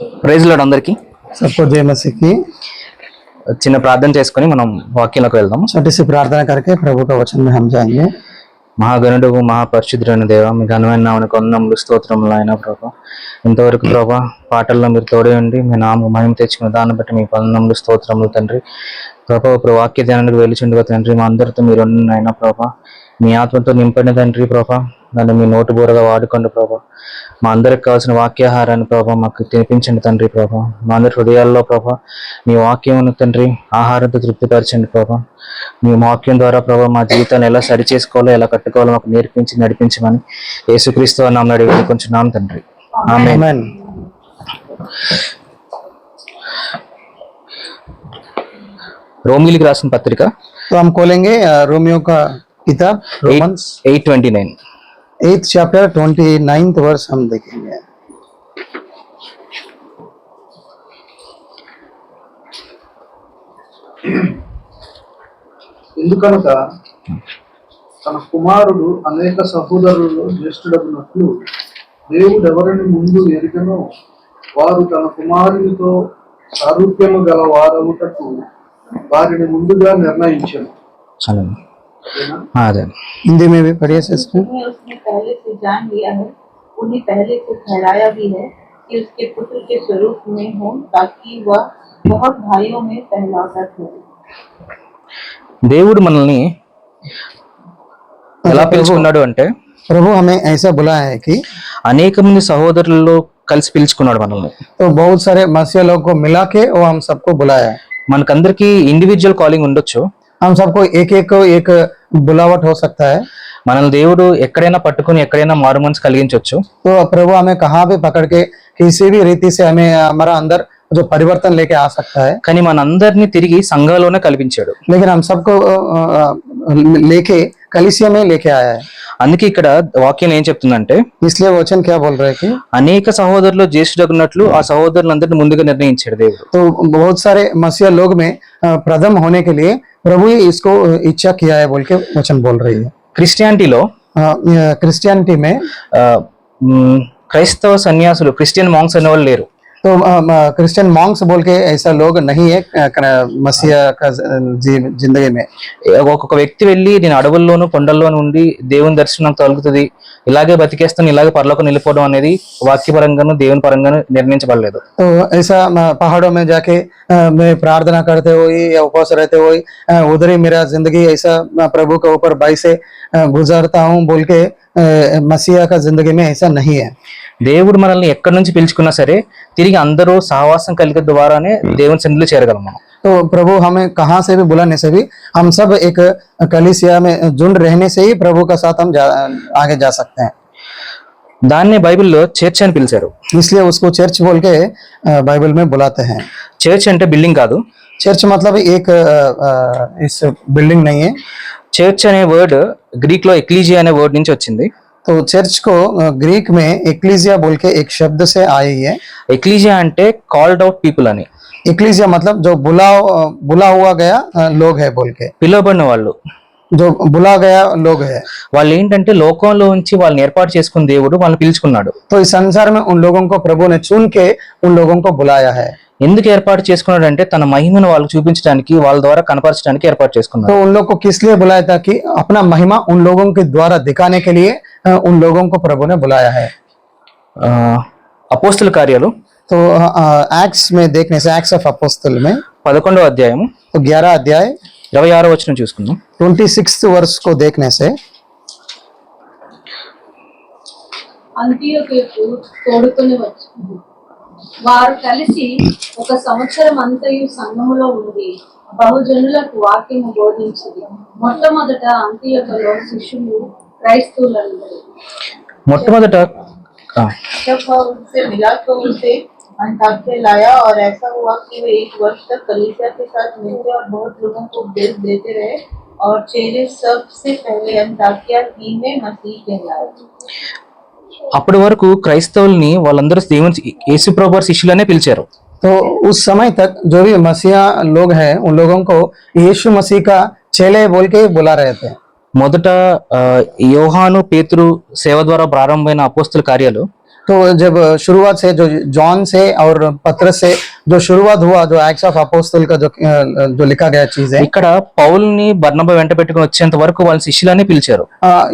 Praise lord అందరికి सबको जय मसीह की। చిన్న ప్రార్థన చేసుకొని మనం వాక్యంలోకి వెళ్దాం. छोटी सी प्रार्थना करके प्रभु का वचन में हम जाएंगे। మహాగణుడు మహాపరిశుద్ధుడైన దేవ, మీ ఘనమైన నామమునకు వందనములు స్తోత్రములు అయినా ప్రభా. ఇంతవరకు ప్రభా పాటల్లో మీరు తోడే ఉండి మీ నామ మహిమ తెచ్చుకున్న దాన్ని బట్టి మీ వందనములు స్తోత్రములు తండ్రి. ప్రభా ఇప్పుడు వాక్య ధ్యానానికి వెలుచుండగా తండ్రి, మా అందరితో మీరు అయినా ప్రభా, మీ ఆత్మతో నింపండి తండ్రి. ప్రభా నన్ను మీ నోటు బోరగా వాడుకోండి ప్రభా. మా అందరికి కావాల్సిన వాక్యాహారాన్ని ప్రభా మాకు తినిపించండి తండ్రి. ప్రభా మా అందరి హృదయాల్లో ప్రభా మీ వాక్యం తండ్రి ఆహారంతో తృప్తిపరచండి ప్రభా. మీ వాక్యం ద్వారా ప్రభా మా జీవితాన్ని ఎలా సరి చేసుకోవాలో ఎలా కట్టుకోవాలో మాకు నేర్పించి నడిపించమని యేసుక్రీస్తు నామమున అడిగి వేడుకొంచున్నాం తండ్రి. ఆమేన్. आमेन। రోమీయులకు రాసిన పత్రిక तो हम खोलेंगे रोमियो का किताब Romans 8:29. 8th chapter 29th verse हम देखेंगे। ఎందుకనగా తన కుమారుడు అనేక సహోదరులలో జ్యేష్ఠుడగునట్లు దేవుడు ఎవరిని ముందు ఎరుగనో వారు తన కుమారునితో సారూప్యము గల వారవుటకు వారిని ముందుగా నిర్ణయించారు. అదే हिंदी में भी पढ़िए सिस्टर। उन्हें उसने पहले से जान लिया है, उन्हें पहले से ठहराया भी है कि उसके पुत्र के स्वरूप में हो, ताकि वह बहुत भाइयों में पहलाता हो। దేవుడు మనల్ని ఎలా పిలుచుకున్నాడు అంటే प्रभु हमें ऐसा बुलाया है कि అనేక మంది సహోదరులలో కలిసి పిలుచుకున్నాడు మనల్ని. तो बहुत सारे मसीह लोग को मिला के वो हम सबको बुलाया है। మనకందరికి ఇండివిజువల్ కాలింగ్ ఉండొచ్చు. हम सबको एक बुलावट हो सकता है। మనల్ని దేవుడు ఎక్కడైనా పట్టుకుని ఎక్కడైనా మారు మనసు కలిగించవచ్చు. तो प्रभु हमें कहाँ भी पकड़ के किसी भी रीति से हमें हमारा अंदर जो परिवर्तन लेके आ सकता है, కానీ మనందరినీ తిరిగి సంఘంలోనే కల్పించాడు. लेकिन हम सबको लेके कलीसिया में लेके आया है। అందుకే ఇక్కడ వాక్యం ఏం చెప్తుందంటే इसलिए वचन क्या बोल रहे हैं कि అనేక సహోదరులు జ్యేష్ఠుడగున్నట్లు ఆ సహోదరులందరినీ ముందుగా నిర్ణయించాడు దేవుడు. तो बहुत सारे मसीह लोग में प्रथम होने के लिए प्रभु ही इसको इच्छा किया है बोल के वचन बोल रही है। క్రిస్టియానిటీలో क्रिश्चियनिटी में క్రైస్తవ సన్యాసులు క్రిస్టియన్ మాంగ్స్ అనేవాళ్ళు లేరు. तो क्रिश्चियन मॉन्क्स बोल के ऐसा लोग नहीं है मसीह का जिंदगी में। ఒక్కొక్క వ్యక్తి వెళ్ళి నేను అడవుల్లోను కొండల్లోనూ ఉండి దేవుని దర్శనం తగులుతుంది, ఇలాగే బతికేస్తాను, ఇలాగే పరలోకం వెళ్ళిపోవడం అనేది వాక్యపరంగాను దేవుని పరంగాను నిర్ణయించబడలేదు. तो ऐसा पहाड़ों में जाके मैं प्रार्थना करते हुए या उपवास रहते हुए उधर ही मेरा जिंदगी ऐसा प्रभु के ऊपर बाई से गुजरता हूँ बोल के मसीह का जिंदगी में ऐसा नहीं है। దేవుడు మనల్ని ఎక్కడి నుంచి పిలుచుకున్నా సరే తిరిగి అందరూ సహవాసం కలిగే ద్వారానే దేవుని సన్నిధిలో చేరగలం మనం. तो प्रभु हमें कहाँ से भी बुलाने से भी हम सब एक कलीसिया में जुड़ रहने से ही प्रभु का साथ हम आगे जा सकते हैं। దాన్నే బైబిల్లో చర్చ్ అని పిలిచారు. इसलिए उसको चर्च बोल के बाइबल में बुलाते हैं। చర్చ్ అంటే బిల్డింగ్ కాదు. चर्च मतलब एक इस बिल्डिंग नहीं है। చర్చ్ అనే వర్డ్ గ్రీక్ లో ఎక్లీజియా అనే వర్డ్ నుంచి వచ్చింది. तो चर्च को ग्रीक में एक्लीसिया बोल के एक शब्द से आई है। ఎక్లీజియా అంటే కాల్డ్ అవుట్ పీపుల్ అని. एक्लीसिया मतलब जो बुला हुआ गया लोग है बोल के, పిలువబడిన వాళ్ళు. जो बुला गया लोग है। వాళ్ళు ఏంటంటే లోకంలో ఉంచి వాళ్ళని ఏర్పాటు చేసుకున్న దేవుడు వాళ్ళని పిలుచుకున్నాడు. तो इस संसार में उन लोगों को प्रभु ने चुन के उन लोगों को बुलाया है। ఎందుకు ఏర్పాటు చేసుకున్నాడు అంటే తన మహిమను వాళ్ళకి చూపించడానికి, వాళ్ళ ద్వారా కనపరచడానికి ఏర్పాటు చేసుకున్నాడు. तो उन लोग को किस लिए बुलाया था कि अपना महिमा उन लोगों के द्वारा दिखाने के लिए उन लोगों को प्रभु ने बुलाया है। అపోస్తుల కార్యాలు तो एक्ट्स में देखने से एक्ट्स ऑफ अपोस्टल में 11వ అధ్యాయం तो 11 अध्याय 26వ వచనం చూసుకుందాం. 26th वर्ष को देखने से అంతియోకుకు తోడుకొని వచ్చింది. వారు కలిసి ఒక సంవత్సరం అంతయు సంఘములో ఉండి బహుజనులకు వాక్యము బోధించింది. మొట్టమొదట అంతియోకులో శిష్యులు క్రైస్తవులను మొట్టమొదట जब वह उनसे मिला तो उसे अंताक्या लाया, और ऐसा हुआ कि वे 1 वर्ष तक कलीसिया के साथ मिलते और बहुत लोगों को उपदेश देते रहे, और चेले सबसे पहले अंताक्या ही में मसीह कहलाए। అప్పటి వరకు క్రైస్తవుల్ని వాళ్ళందరూ దేవుని యేసుప్రభు వారి శిష్యులనే పిలిచారు. तो उस समय तक जो भी मसीहा लोग हैं उन लोगों को यीशु मसीह का चेले बोल के बुला रहे थे। మొదట యోహాను పేతురు సేవ ద్వారా ప్రారంభమైన అపోస్తుల కార్యాలు तो जब शुरुआत से जो जॉन से और पत्रस से जो शुरुआत हुआ, जो एक्ट्स ऑफ अपोस्टल का जो लिखा गया चीज है, ఇక్కడ పౌల్ని బర్నబా వెంట పెట్టుకుని వచ్చేంత వరకు వాళ్ళ శిష్యులనే పిలిచారు.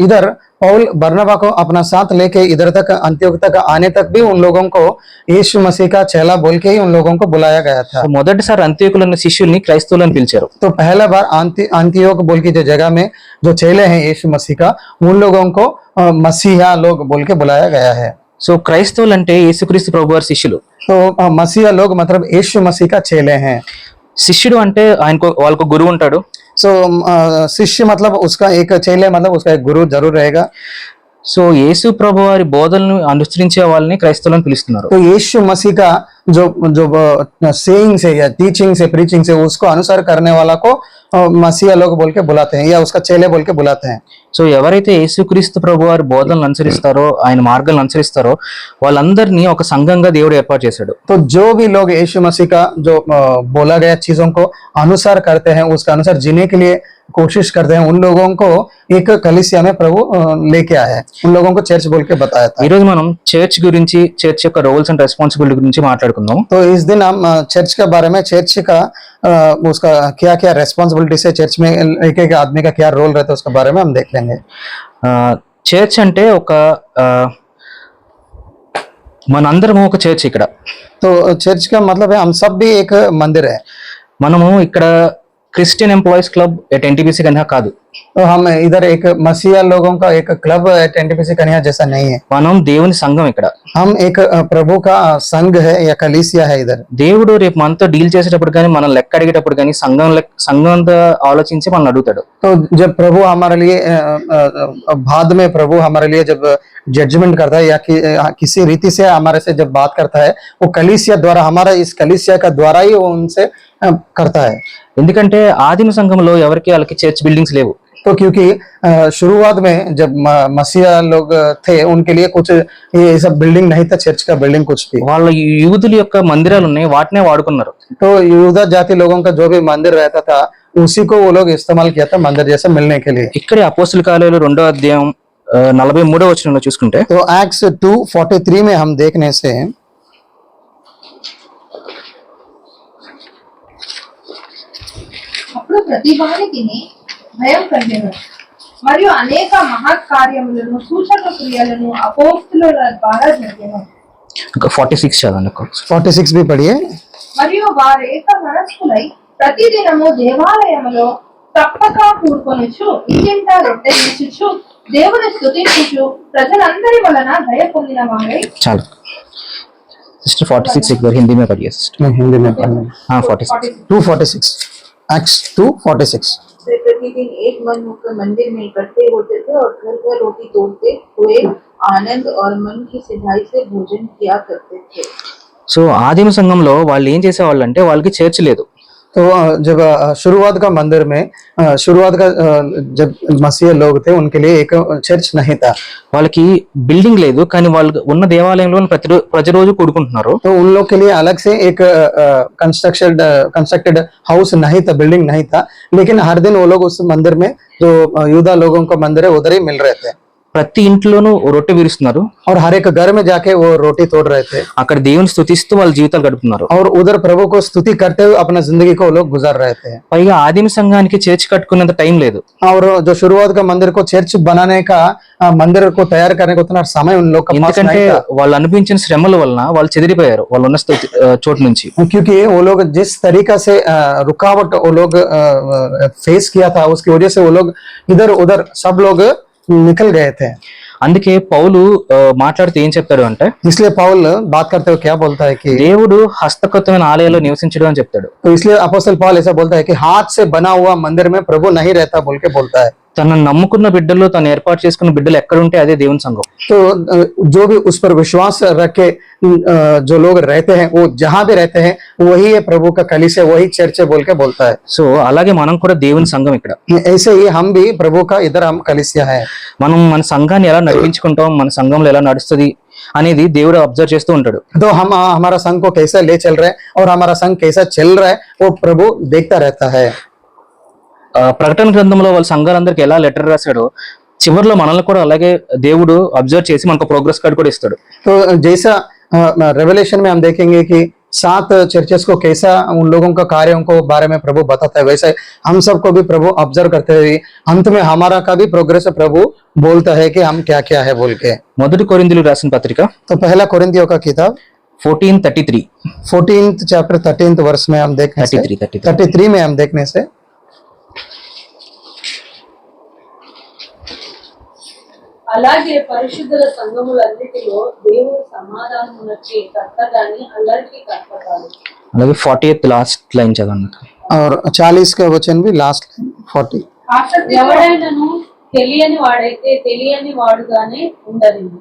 इधर पौल बरनबा को अपना साथ लेके इधर तक अंत्योक तक आने तक भी उन लोगों को यीशु मसीह का चेला बोल के ही उन लोगों को बुलाया गया था। సో మొదటిసారి అంత్యోకులు ఉన్న శిష్యుల్ని క్రైస్తవులని పిలిచారు. तो पहला बार अंत्योक बोल की जो जगह में जो चेले हैं यीशु मसीह का, उन लोगों को मसीहा लोग बोल के बुलाया गया है। సో క్రైస్తవులు అంటే యేసుక్రీస్తు ప్రభు వారి శిష్యులు. तो मसीहा लोग मतलब यीशु मसीह का चेले हैं। శిష్యుడు అంటే ఆయనకు వాళ్ళకు గురువు ఉంటాడు. सो शिष्य मतलब उसका एक चेले मतलब उसका एक गुरु जरूर रहेगा। సో యేసు ప్రభు వారి బోధనను అనుసరించే వాళ్ళని క్రైస్తవులను పిలుస్తున్నారు. तो यीशु मसीह का जो जो सेइंग से या टीचिंग से प्रीचिंग से उसको अनुसार करने वाला को मसीहा लोग बोल के बुलाते हैं या उसका चेले बोल के बुलाते हैं। సో ఎవరైతే యేసుక్రీస్తు ప్రభు వారి బోధనలు అనుసరిస్తారో ఆయన మార్గాలను అనుసరిస్తారో వాళ్ళందరినీ ఒక సంఘంగా దేవుడు ఏర్పాటు చేశాడు. तो जो भी लोग यीशु मसीह का जो बोला गया चीजों को अनुसार करते हैं, उसका अनुसार जीने के लिए कोशिश करते हैं, उन लोगों को एक कलीसिया में प्रभु लेके आया है, उन लोगों को चर्च बोल के बताया था। ఈ రోజు మనం చర్చ్ గురించి, చర్చ్ యొక్క రోల్స్ అండ్ రెస్పాన్సిబిలిటీ గురించి మాట్లాడుకుందాం. तो इस दिन हम चर्च के बारे में, चर्च का उसका क्या क्या रेस्पॉन्सिबिलिटी है, चर्च में एक एक आदमी का क्या रोल रहता है उसके बारे में हम देख लेंगे। చర్చ్ అంటే ఒక మనందరం ఒక చర్చ్ ఇక్కడ. तो चर्च का मतलब है हम सब भी एक मंदिर है। మనము ఇక్కడ Christian employees club at NTPC కన్నా కాదు. तो हम इधर एक मसीहा लोगों का एक क्लब एनटीपीसी कन्या जैसा नहीं है, మనం దేవుని సంఘం ఇక్కడ. हम एक प्रभु का संघ है या कलीसिया है इधर। దేవుడు రేపు మనతో డీల్ చేసేటప్పుడు కానీ మనం లెక్క అడిగేటప్పుడు కానీ సంఘంతో ఆలోచించి మనం అడుగుతాడు. तो जब प्रभु हमारे लिए बाद में प्रभु हमारे लिए जब जजमेंट करता है या किसी रीति से हमारे से जब बात करता है, वो कलीसिया द्वारा, हमारा इस कलीसिया का द्वारा ही वो उनसे करता है। ఎందుకంటే ఆదిమ సంఘంలో ఎవరికి వాళ్ళకి చర్చ్ బిల్డింగ్స్ లేవు. तो क्योंकि शुरुआत में जब मसीहा लोग थे उनके लिए कुछ ये सब बिल्डिंग नहीं था, चर्च का बिल्डिंग कुछ भी। వాళ్ళ యూదుల యొక్క మందిరాలు ఉన్నాయి, వాటినే వాడుకున్నారు. तो यूदा जाति लोगों का जो भी मंदिर रहता था उसी को वो लोग इस्तेमाल किया था मंदिर जैसा मिलने के लिए। ఇక్కడ అపోస్తుల కార్యాలు 2వ అధ్యాయం 43వ వచనంలో చూసుకుంటే, तो एक्ट्स 2:43 में हम देखने से అప్పుడు ప్రతివానికి భయం కలిగెను మరియు అనేక మహత్ కార్యములను సూచక క్రియలను అపోస్తలుల ద్వారా జరిగెను. 46 చదవండి. 46 भी पढ़िए। మరియు వారు ఏక మనస్కులై ప్రతిదినము దేవాలయములో తప్పక కూడుకొనుచు ఇంటింటా రొట్టె దేవుని స్తుతించుచు ప్రజలందరి వలన దయ పొందిన వారై చాలు सिस्टर 46 एक बार हिंदी में पढ़िए सिस्टर. हिंदी में पढ़ना। हाँ 46. 2:46 एक्ट्स 2:46। वे प्रतिदिन एक मन होकर मंदिर में इकट्ठे होते थे और घर घर रोटी तोड़ते हुए आनंद और मन की सिधाई से भोजन किया करते थे। సో ఆదిమ సంఘంలో వాళ్ళు ఏం చేసేవాళ్ళు అంటే వాళ్ళకి చర్చ్ లేదు. तो जब शुरुआत का मंदिर में शुरुआत का जब मसीह लोग थे उनके लिए एक चर्च नहीं था, వాళ్ళకి బిల్డింగ్ లేదు, కానీ వాళ్ళు ఉన్న దేవాలయంలో ప్రతిరోజు కూడుకుంటున్నారు. तो उन लोग के लिए अलग से एक कंस्ट्रक्टेड हाउस नहीं था, बिल्डिंग नहीं था, लेकिन हर दिन वो लोग उस मंदिर में जो यूदा लोगों का मंदिर है उधर ही मिल रहे थे। ప్రతి ఇంట్లోనూ రొట్టె విరుస్తున్నారు, और हर एक घर में जाके वो रोटी तोड़ रहे थे, అక్కడ దేవుని స్తుతిస్తూ వాళ్ళ జీవితాలు గడుపుతున్నారు. और उधर प्रभु को स्तुति करते हुए अपना जिंदगी को वो लोग गुजार रहे थे। పైగా ఆదిమ సంఘానికి చర్చ్ కట్టుకునేంత టైం లేదు. और जो शुरुआत का मंदिर को चर्च बनाने का मंदिर को तैयार करने को उतना समय उन लोग का पास ఎందుకంటే नहीं था, వాళ్ళు అనిపించిన శ్రమల వలన వాళ్ళు చెదిరిపోయారు వాళ్ళు ఉన్న చోటు నుంచి. क्योंकि वो लोग जिस तरीका से रुकावट वो लोग फेस किया था, उसकी वजह से वो लोग इधर उधर सब लोग निकल गए थे। అందుకే పౌలు మాట్లాడుతూ ఏం చెప్తాడు అంటే, इसलिए पौल बात करते हुए क्या बोलता है कि దేవుడు హస్తకృతమైన ఆలయాల్లో నివసించడం అని చెప్తాడు. तो इसलिए अपोस्तल पौल ऐसा बोलता है कि हाथ से बना हुआ मंदिर में प्रभु नहीं रहता बोल के बोलता है। తనను నమ్ముకున్న బిడ్డలు, తను ఏర్పాటు చేసుకున్న బిడ్డలు ఎక్కడుంటే అదే దేవుని సంఘం. तो जो भी उस पर विश्वास रखे जो लोग रहते हैं वो जहां भी रहते हैं वही है प्रभु का कलीसिया, वही चर्च है बोल के बोलता है। సో అలాగే మనం కూడా దేవుని సంఘం ఇక్కడ. ऐसे ही हम भी प्रभु का इधर हम कलीसिया है। మనం మన సంఘాన్ని ఎలా నడిపించుకుంటాం, మన సంఘంలో ఎలా నడుస్తుంది అనేది దేవుడు అబ్జర్వ్ చేస్తూ ఉంటాడు. तो हम हमारा संघ को कैसा ले चल रहा है और हमारा संघ कैसा चल रहा है वो प्रभु देखता रहता है। ప్రకటన గ్రంథంలో వాళ్ళ సంఘాలందరికీ ఎలా లెటర్ రాశాడో చివరిలో మనల్ని కూడా అలాగే దేవుడు అబ్జర్వ్ చేసి మనకు ప్రోగ్రెస్ కార్డ్ కూడా ఇస్తాడు. तो जैसा रेवलेशन में हम देखेंगे कि 7 चर्चेस को कैसा उन लोगों का कार्यों को बारे में प्रभु बताता है, वैसे हम सबको भी प्रभु ऑब्जर्व करते हुए अंत में हमारा का भी प्रोग्रेस प्रभु बोलता है कि हम क्या क्या है बोल के. మొదటి కొరింథీయులకు రాసిన పత్రిక तो पहला कोरिन्थियों का किताब 14:33 14th चैप्टर 13th वर्ष में हम देखने से 33 में हम देखने से అలాగే పరిశుద్ధుల సంఘములన్నిటిలో దేవుడు సమాధానమునొచ్చే కర్త గాని అల్లరికి కర్త కాదు. అలాగే 40th లాస్ట్ లైన్ చదవండి. और 40 का वचन भी लास्ट 40. ఎవడైనను తెలియని వాడైతే తెలియని వాడుగానే ఉండనివ్వు.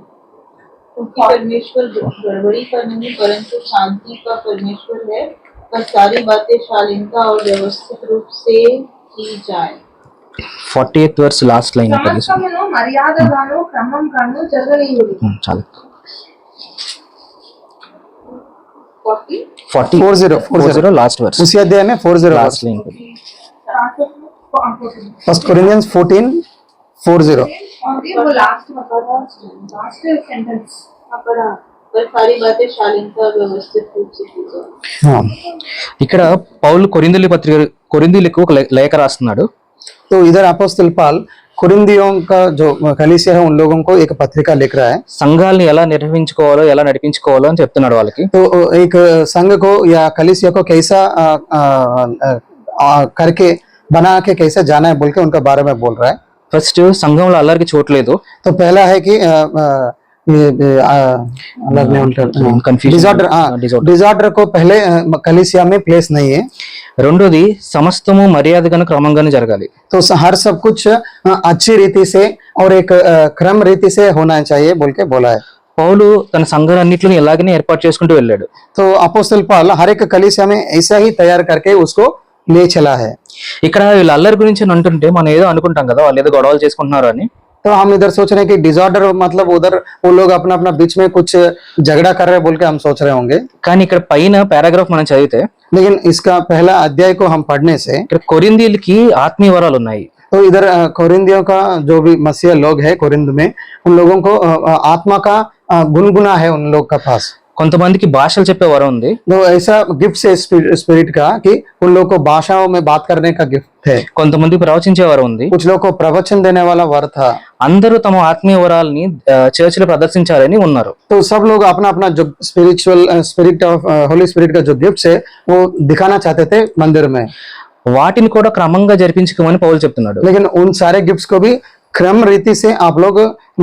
क्योंकि परमेश्वर गड़बड़ी का नहीं परंतु शांति का परमेश्वर है, पर सारी बातें शालीनता और व्यवस्थित रूप से की जाए. 40th వర్స్ లాస్ట్ లైన్ సమస్తమును మర్యాదగాను క్రమంగాను జరగనీయుడు. చాలు. 40 లాస్ట్ వర్స్ उसी अध्याय में 40 last line. First Corinthians 14:40. Last sentence पर सारी बातें शालीनता और व्यवस्थित रूप से की जाए. हाँ, ఇక్కడ పౌలు కొరింథీయులకు ఒక లేఖ రాస్తున్నాడు. तो इधर अपोस्तल पाल कोरिन्थियों का जो कलीसिया है उन लोगों को एक पत्रिका लिख रहा है. సంఘాలని ఎలా నిర్వహించుకోవాలో ఎలా నడిపించుకోవాలో అని చెప్తున్నాడు వాళ్ళకి. तो एक संघ को या कलीसिया को कैसा करके बना के कैसे जाना है बोल के उनका बारे में बोल रहा है. ఫస్ట్ సంఘంలో అల్లరికి చోట్లేదు. तो पहला है कि डिसऑर्डर को पहले कलीसिया में प्लेस नहीं है. రెండోది సమస్తము మర్యాదగాను క్రమంగాను జరగాలి. तो हर सब कुछ अच्छी रीति से और एक क्रम रीति से होना चाहिए बोल के बोला है. పౌలు తన సంఘాలన్నింటిని ఎలాగనే ఏర్పాటు చేసుకుంటూ వెళ్ళాడు. तो अपोस्तल पाल हर एक कलीसिया में ऐसा ही तैयार करके उसको ले चला है. ఇక్కడ వీళ్ళ అల్లరి గురించి అంటుంటే మనం ఏదో అనుకుంటాం కదా, వాళ్ళు ఏదో గొడవలు చేసుకుంటున్నారు అని. तो हम इधर सोच रहे हैं कि डिसऑर्डर मतलब उधर वो लोग अपना अपना बीच में कुछ झगड़ा कर रहे हैं बोल के हम सोच रहे होंगे. కానీ ఇక్కడ పైన పారాగ్రాఫ్ మనం చదివితే लेकिन इसका पहला अध्याय को हम पढ़ने से ఇక్కడ కొరింథీయులకి ఆత్మీయ వరాలు ఉన్నాయి. तो इधर कोरिन्थियों का जो भी मसीह लोग है कोरिन्थ में उन लोगों को आत्मा का गुनगुना है उन लोग का पास. కొంతమందికి భాషలు చెప్పే వరం ఉంది. तो ऐसा गिफ्ट है स्पिरिट का कि उन लोग को भाषाओं में बात करने का गिफ्ट है. కొంతమందికి ప్రవచించే వరం ఉంది. कुछ लोग को प्रवचन देने वाला वर था. అందరూ తమ ఆత్మీయ వరాలని చర్చ్ లో ప్రదర్శించాలని ఉన్నారు. तो सब लोग अपना अपना जो स्पिरिट ऑफ होली स्पिरिट का जो गिफ्ट है वो दिखाना चाहते थे मंदिर में. వాటిని కూడా క్రమంగా జరిపించుకోమని పౌలు చెప్తున్నాడు. लेकिन उन सारे गिफ्ट्स को भी क्रम रीति से आप लोग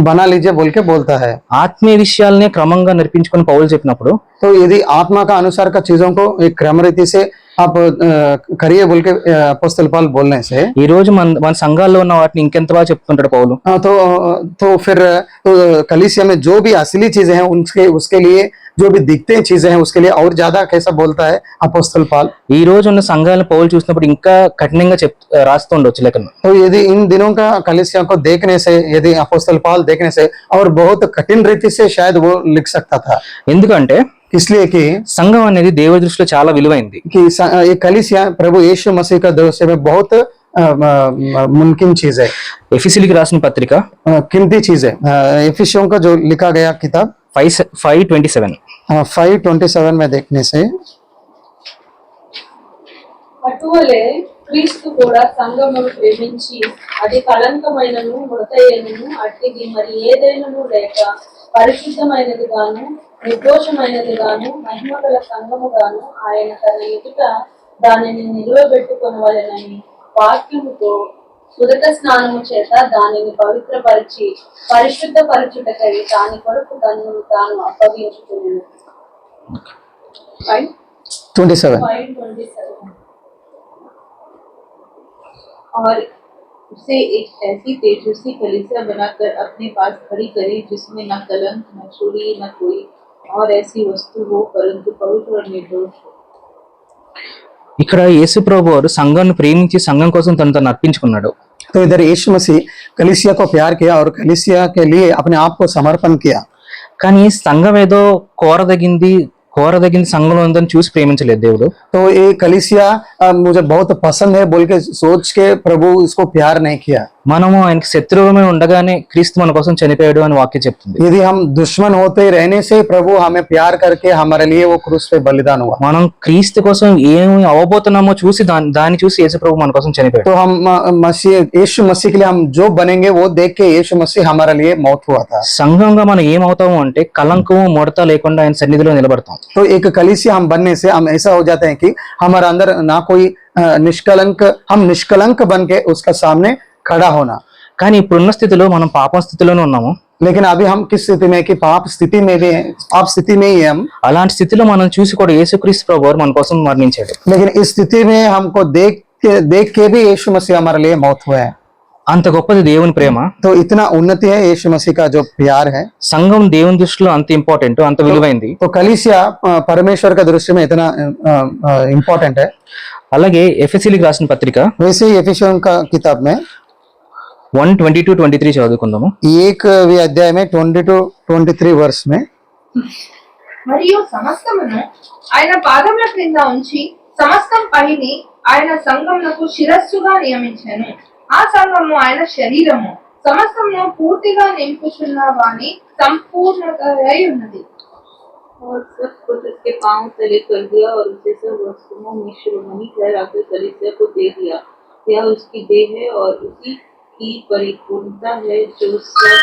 बना लीजिए बोल के बोलता है. ఆత్మీయ విషయాలనే క్రమంగా నడిపించుకొని పౌలు చెప్పినప్పుడు तो यदि आत्मा का अनुसार का चीजों को एक क्रम रीति से आप करिए बोल के अपोस्तल पाल बोलने से ఈ రోజు మన సంఘాల్లో ఉన్న వాటిని ఇంకెంత బాగా చెప్తుంటాడు పౌలు. तो फिर तो कलीसिया में जो भी असली चीजें हैं उसके लिए जो भी दिखते हैं चीजें हैं उसके लिए और ज्यादा कैसा बोलता है अपोस्तल पाल. ఈ రోజు ఉన్న సంఘాలను పౌలు చూసినప్పుడు ఇంకా కఠినంగా రాస్తుండొచ్చు లేఖను. तो यदि इन दिनों का कलीसिया को देखने से यदि अपोस्तल पाल देखने से और बहुत कठिन रीति से शायद वो लिख सकता था. ఎందుకంటే इसलिए कि సంఘం అనేది దేవుడి దృష్టిలో చాలా విలువైంది. ये कलीसिया प्रभु यीशु मसीह का दृष्टि में बहुत मुमकिन चीज है. ఎఫెసీయులకు రాసిన పత్రిక कीमती चीज है. एफिसियों का जो लिखा गया किताब 5:27 5:27 में देखने से అటువలే క్రీస్తు కూడా సంఘమును ప్రేమించి అది కళంకమైనను మృతయ్యను అట్టిది మరి ఏదైనను లేక పరిశుద్ధమైనది గాను నిర్దోషమైనది గాను మహిమగల సంఘము గాను ఆయన తన ఎదుట దానిని నిలువబెట్టుకొనవలెనని వాక్యముతో సుదక స్నానము చేత దానిని పవిత్రపరిచి పరిశుద్ధపరచుటకై దాని కొరకు తనను తాను అప్పగించుకునేను. 27 और उसे एक ऐसी तेजस्वी कलीसिया बनाकर अपने पास खड़ी करे जिसमें न कलंक न चोरी न कोई और ऐसी वस्तु हो परंतु पवित्र और निर्दोष हो. ఇక్కడ యేసు ప్రభు వారు సంఘాన్ని ప్రేమించి సంఘం కోసం తను అర్పించుకున్నాడు. तो इधर यीशु मसीह कलीसिया को प्यार किया और कलीसिया के लिए अपने आप को समर्पण किया. కానీ సంఘం ఏదో కోరదగింది సంఘంలో ఉందని చూసి ప్రేమించలేదు దేవుడు. तो ये कलीसिया मुझे बहुत पसंद है बोल के सोच के प्रभु इसको प्यार नहीं किया. మనము ఆయనకి శత్రువులమై ఉండగానే క్రీస్తు మన కోసం చనిపోయాడు అని వాక్యం చెప్తుంది. यदि हम दुश्मन होते रहने से प्रभु हमें प्यार करके हमारे लिए वो क्रूस पे बलिदान हुआ। మనం క్రీస్తు కోసం ఏమి అవ్వబోతున్నామో చూసి దాన్ని చూసి యేసు ప్రభు మన కోసం చనిపోయాడు. तो हम मसीह यीशु मसीह के लिए हम जो बनेंगे वो देख के यीशु मसीह हमारे लिए मौत हुआ था। సంఘంగా మనం ఏమవుతాము అంటే కలంకము ముడత లేకుండా ఆయన సన్నిధిలో నిలబడతాం. तो एक कलीसिया हम बनने से हम ऐसा हो जाते हैं कि हमारे अंदर ना कोई हम निष्कलंक बन के उसका सामने खड़ा होना। కానీ ఇప్పుడున్న స్థితిలో మనం పాపం స్థితిలోనే ఉన్నాము. लेकिन अभी हम किस स्थिति में कि पाप स्थिति में भी हैं, पाप स्थिति में ही है हम। అలాంటి స్థితిలో మనం చూసి కూడా యేసుక్రీస్తు ప్రభు వారు మన కోసం మరణించాడు. लेकिन इस स्थिति में हमको देख के भी यीशु मसीह हमारे लिए मौत हुआ है। అంత గొప్పది దేవుని ప్రేమ. तो इतना उन्नति है यीशु मसीह का जो प्यार है। సంఘం దేవుని దృష్టిలో అంత ఇంపార్టెంట్, అంత విలువైంది. तो कलीसिया परमेश्वर का दृष्टि में इतना इम्पोर्टेंट है। అలాగే ఎఫెసీలకు రాసిన పత్రిక वैसे ही एफिसियों का किताब में 1:22-23 చదువుకుందాము. 1वीं अध्याय में 22-23 वर्ष में మరియు సమస్తమును ఆయన పాదముల క్రింద ఉంచి సమస్తం పైని ఆయన సంఘమునకు శిరస్సుగా నియమించెను. ఆ సంఘము ఆయన శరీరము, సమస్తమును పూర్తిగా నింపుచున్న వాని సంపూర్ణత అయి ఉన్నది. और सब कुछ उसके पांव तले कर दिया और उसे सब वस्तुओं में शिरोमणि ठहराकर कलीसिया को दे दिया। यह उसकी देह है और उसी की परिपूर्णता है जो सब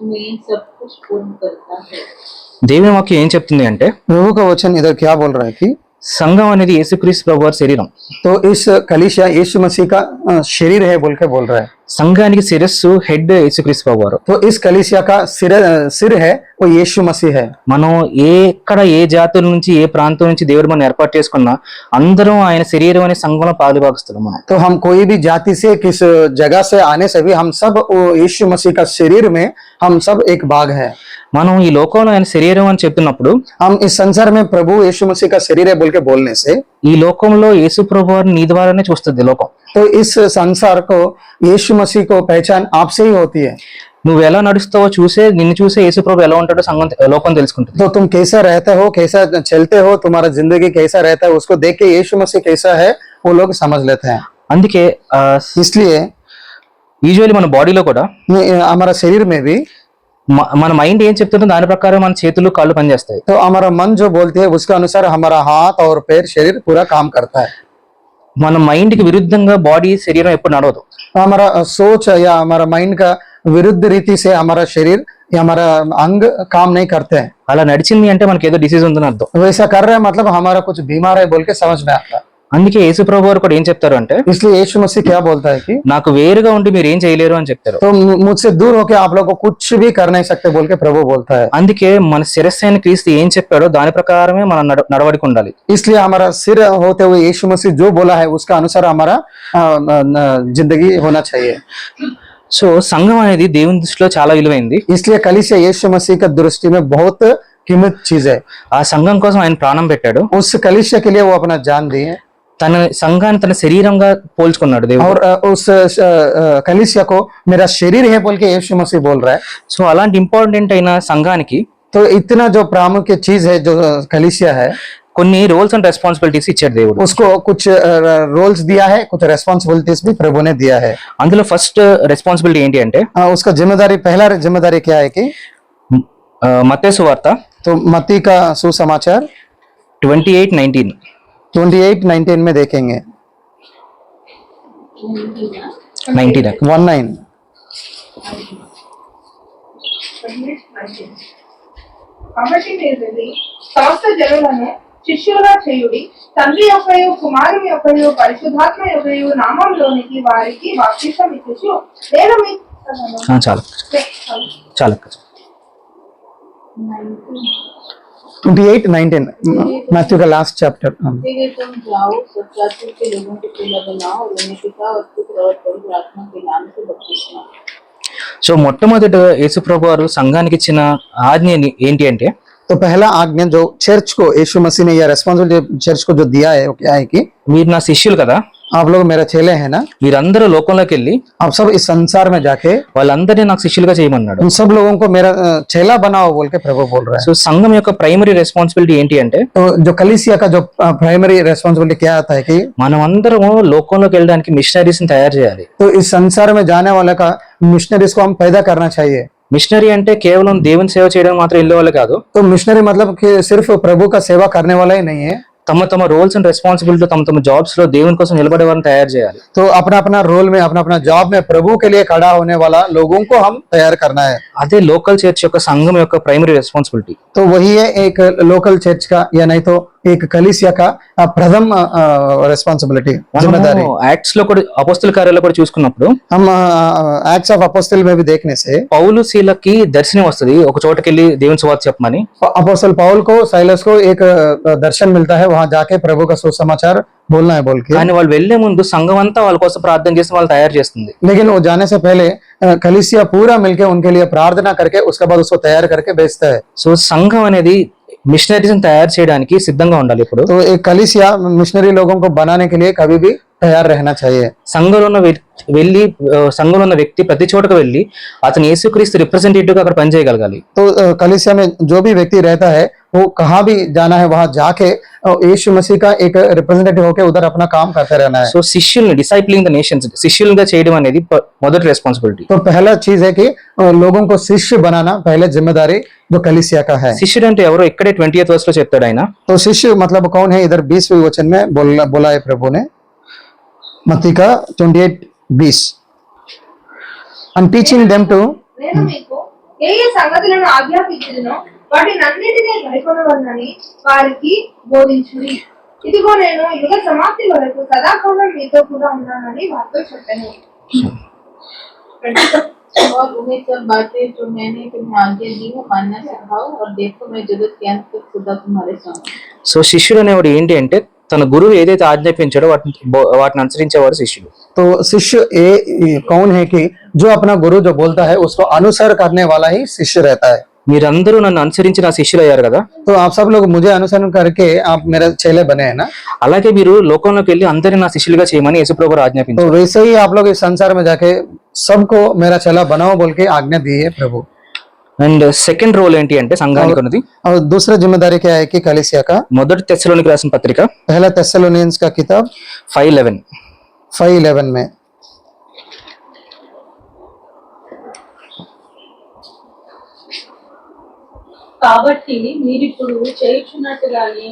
में सब कुछ पूर्ण करता है। దేవుని వాక్యం ఏం చెప్తుంది అంటే प्रभु का वचन इधर क्या बोल रहा है कि సంఘం అనేది యేసుక్రీస్తు ప్రభు వారి శరీరం. तो इस कलीसिया यीशु मसीह का शरीर है बोल के बोल रहा है। సంఘానికి శిరస్సు హెడ్ యేసుక్రీస్తు ప్రభు వారు. तो इस कलीसिया का सिर है वो यीशु मसीह है। మనం ఏ జాతుల నుంచి ఏ ప్రాంతం నుంచి దేవుడు మనం ఏర్పాటు చేసుకున్నా అందరం ఆయన శరీరం అనే సంఘంలో పాలుభాగస్తున్నాం మనం. तो हम कोई भी जाति से किस जगह से आने से भी हम सब यीशु मसीह का शरीर में हम सब एक भाग है। మనం ఈ లోకంలో ఆయన శరీరం అని చెప్పినప్పుడు हम इस संसार में प्रभु यीशु मसीह का शरीर है बोल के बोलने से ఈ లోకంలో యేసు ప్రభు వారిని నీ ద్వారానే చూస్తుంది లోకం. तो इस संसार को यीशु मसीह को पहचान आपसे ही होती है। నువ్వు ఎలా నడుస్తావో నిన్ను చూసే యేసు ప్రభు ఎలా ఉంటాడో లోకం తెలుసుకుంటుంది. तो तुम कैसा रहते हो, कैसा चलते हो, तुम्हारा जिंदगी कैसा रहता है उसको देख के यीशु मसीह कैसा है वो लोग समझ लेते हैं। అందుకే इसलिए యూజువల్లీ మన బాడీలో కూడా हमारा शरीर में भी మన మైండ్ ఏం చెప్తుందో దాని ప్రకారం మన చేతులు కాళ్ళు పనిచేస్తాయి. तो हमारा मन जो बोलते है उसके अनुसार हमारा हाथ और पैर शरीर पूरा काम करता है। మన మైండ్ కి విరుద్ధంగా బాడీ శరీరం ఎప్పుడు నడవదు. हमारा सोच या हमारा माइंड का विरुद्ध रीति से हमारा शरीर या हमारा अंग काम नहीं करते हैं। అలా నడిచింది అంటే మనకి ఏదో డిసీజ్ ఉందని అర్థం. वैसा कर रहे हैं मतलब हमारा कुछ बीमार है बोल के समझ में आता है। అందుకే యేసు ప్రభు వారు కూడా ఏం చెప్తారు అంటే इसलिए यीशु मसीह क्या बोलता है कि నాకు వేరుగా ఉండి మీరు ఏం చేయలేరు అని చెప్తారు. तो मुझसे दूर होके आप लोग को कुछ भी कर नहीं सकते बोल के प्रभु बोलता है। అందుకే మన శిరస్సు అయిన క్రీస్తు ఏం చెప్పాడో దాని ప్రకారమే మన నడవడిక ఉండాలి. इसलिए हमारा सिर होते हुए यीशु मसीह जो बोला है उसका अनुसार हमारा जिंदगी होना चाहिए। సో సంఘం అనేది దేవుని దృష్టిలో చాలా విలువైంది. इसलिए कलीसिया यीशु मसीह का दृष्टि में बहुत कीमत चीज है। ఆ సంఘం కోసం ఆయన ప్రాణం పెట్టాడు. उस कलीसिया के लिए वो अपना जान दिए తన సంఘాన్ని తన శరీరంగా పోల్చుకున్నాడు దేవుడు. और उस कलीसिया को मेरा शरीर है बोल के यीशु मसीह बोल रहा है। సో అలాంటి ఇంపార్టెంట్ అయిన సంఘానికి तो इतना जो प्रामुख्य चीज है जो कलीसिया है కొన్ని రోల్స్ అండ్ రెస్పాన్సిబిలిటీస్ ఇచ్చాడు దేవుడు. उसको कुछ रोल्स दिया है, कुछ रेस्पॉन्सिबिलिटीज भी प्रभु ने दिया है। అందులో ఫస్ట్ రెస్పాన్సిబిలిటీ ఏంటి అంటే उसका जिम्मेदारी पहला जिम्मेदारी क्या है कि మత్తయి సువార్త तो मत्ती का सुसमाचार 28:19 28:19 में देखेंगे 19 కాబట్టి మీరు వెళ్ళి సమస్త జనులను శిష్యులుగా చేయుడి, తండ్రి యొక్కయు కుమారుని యొక్కయు పరిశుద్ధాత్మ యొక్కయు నామంలోనికి వారికి బాప్తిసం ఇచ్చుచు నేను మీకు చాలు చాలు 28:19 मैथ्यू का लास्ट चैप्टर। इसीलिए तुम जाओ, सब जातियों के लोगों को चेला बनाओ और उन्हें पिता और पुत्र और पवित्र आत्मा के नाम से बपतिस्मा। సో మొట్టమొదట యేసు ప్రభు వారు సంఘానికి ఇచ్చిన ఆజ్ఞ ఏంటి అంటే तो पहला आज्ञा जो चर्च को यीशु मसीह ने या रेस्पॉन्सिबिलिटी चर्च को जो दिया है वो क्या है कि మీరు నా శిష్యులు కదా, आप लोग मेरे चेले हैं ना, మీరందరూ లోకంలోకి వెళ్ళి आप सब इस संसार में जाके వాళ్ళందరినీ నాకు శిష్యులుగా చేయమన్నాడు. उन सब लोगों को मेरा चेला बनाओ बोल के प्रभु बोल रहा है। సో సంఘం యొక్క ప్రైమరీ రెస్పాన్సిబిలిటీ ఏంటి అంటే तो जो कलीसिया का जो प्राइमरी रेस्पॉन्सिबिलिटी क्या आता है कि మనం అందరము లోకంలోకి వెళ్ళడానికి మిషనరీస్ ని తయారు చేయాలి. तो इस संसार में जाने वाले का मिशनरीज को हम पैदा करना चाहिए। మిషనరీ అంటే కేవలం దేవుని సేవ చేయడం మాత్రం వెళ్ళే వాళ్ళు కాదు. तो मिशनरी मतलब कि सिर्फ प्रभु का सेवा करने वाला ही नहीं है, తమ తమ రోల్స్ అండ్ రెస్పాన్సిబిలిటీ తమ తమ జాబ్స్ లో దేవుని కోసం నిలబడే వాళ్ళని తయారు చేయాలి. तो अपना अपना रोल में अपना अपना जॉब में प्रभु के लिए खड़ा होने वाला लोगों को हम तैयार करना है। అదే లోకల్ చర్చ్ యొక్క సంఘం యొక్క ప్రైమరీ రెస్పాన్సిబిలిటీ. तो वही है एक लोकल चर्च का या नहीं तो एक कलीसिया का प्रथम रेस्पॉन्सिबिलिटी जिम्मेदारी। యాక్ట్స్ లో కూడా అపోస్తుల కార్యాల్లో కూడా చూసుకున్నప్పుడు हम एक्ट्स ऑफ अपोस्टल में भी देखने से పౌలు శీలకి దర్శనం వస్తుంది ఒక చోటకి వెళ్ళి దేవుని సువార్త చెప్పమని. अपोस्टल पौल को साइलस को एक दर्शन मिलता है, वहां जाके प्रभु का सुसमाचार बोलना है बोल के। కానీ వాళ్ళు వెళ్లే ముందు సంఘం అంతా వాళ్ళ కోసం ప్రార్థన చేసి వాళ్ళు తయారు చేస్తుంది. लेकिन वो जाने से पहले कलीसिया पूरा मिलके उनके लिए प्रार्थना करके उसके बाद उसको तैयार करके भेजता है। సో సంఘం అనేది మిషనరీస్ తయారు చేయడానికి సిద్ధంగా ఉండాలి. ఇప్పుడు तो एक कलीसिया मिशनरी लोगों को बनाने के लिए कभी भी तैयार रहना चाहिए। సంఘంలో ఉన్న సంఘంలో ఉన్న వ్యక్తి ప్రతి చోటకు వెళ్ళి అతను యేసుక్రీస్తు రిప్రజెంటేటివ్ గా అక్కడ పనిచేయగలగాలి. तो कलीसिया में जो भी व्यक्ति रहता है वो कहाँ भी जाना है वहां जाके यीशु मसीह का एक रिप्रेजेंटेटिव होके उधर अपना काम करते रहना है। సో శిష్యుల్ని డిసైప్లింగ్ ద నేషన్స్ శిష్యులుగా చేయడం అనేది మొదటి రెస్పాన్సిబిలిటీ. तो पहला चीज है कि लोगों को शिष्य बनाना पहले जिम्मेदारी जो कलीसिया का है। శిష్యుడు అంటే ఎవరో ఇక్కడే 20th verse లో చెప్తాడు ఆయన. तो शिष्य मतलब कौन है, इधर 20वें वचन में बोला है प्रभु ने, मत्ती का 28:20 and teaching them to నేను మీకు ఏ ఏ సంగతులను ఆజ్ఞాపించుదునో వాటినన్నిటినీ గైకొనవలనని వారికి బోధించుడి. ఇదిగో నేను యుగ సమాప్తి వరకు సదాకాలం మీతో కూడా ఉన్నానని వారితో చెప్పాను. और उन्हें सब बातें जो मैंने तुम्हें आज्ञा दी है मानना सिखाओ और देखो मैं जगत के अंत तक सदा तुम्हारे साथ हूं। సో శిష్యుడు అనేవాడు ఏంటి అంటే తన గురువు ఏదైతే ఆజ్ఞాపించాడో వాటిని అనుసరించేవాడు శిష్యుడు. तो शिष्य कौन है कि जो अपना गुरु जो बोलता है उसको अनुसर करने वाला ही शिष्य रहता है। మీరందరూ నన్ను అనుసరించి నా శిష్యులు అయ్యారు కదా. तो आप सब लोग मुझे अनुसरण करके आप मेरे चेले बने हैं ना। అలాగే మీరు లోకంలోకి వెళ్ళి అందరినీ నా శిష్యులుగా చేయమని యేసుప్రభు तो ఆజ్ఞాపించారు. वैसे ही आप लोग इस संसार में जाके सबको मेरा चेला बनाओ बोल के आज्ञा दी है प्रभु। అండ్ సెకండ్ రోల్ ఏంటి అంటే సంఘానికి ఉన్నది और दूसरा जिम्मेदारी क्या है कि कलीसिया का మొదటి తెస్సలోనికి రాసిన పత్రిక पहला थेस्सलोनियंस का किताब 5:11 5:11 में కాబట్టి మీరిప్పుడు చేయుచున్నట్టుగానే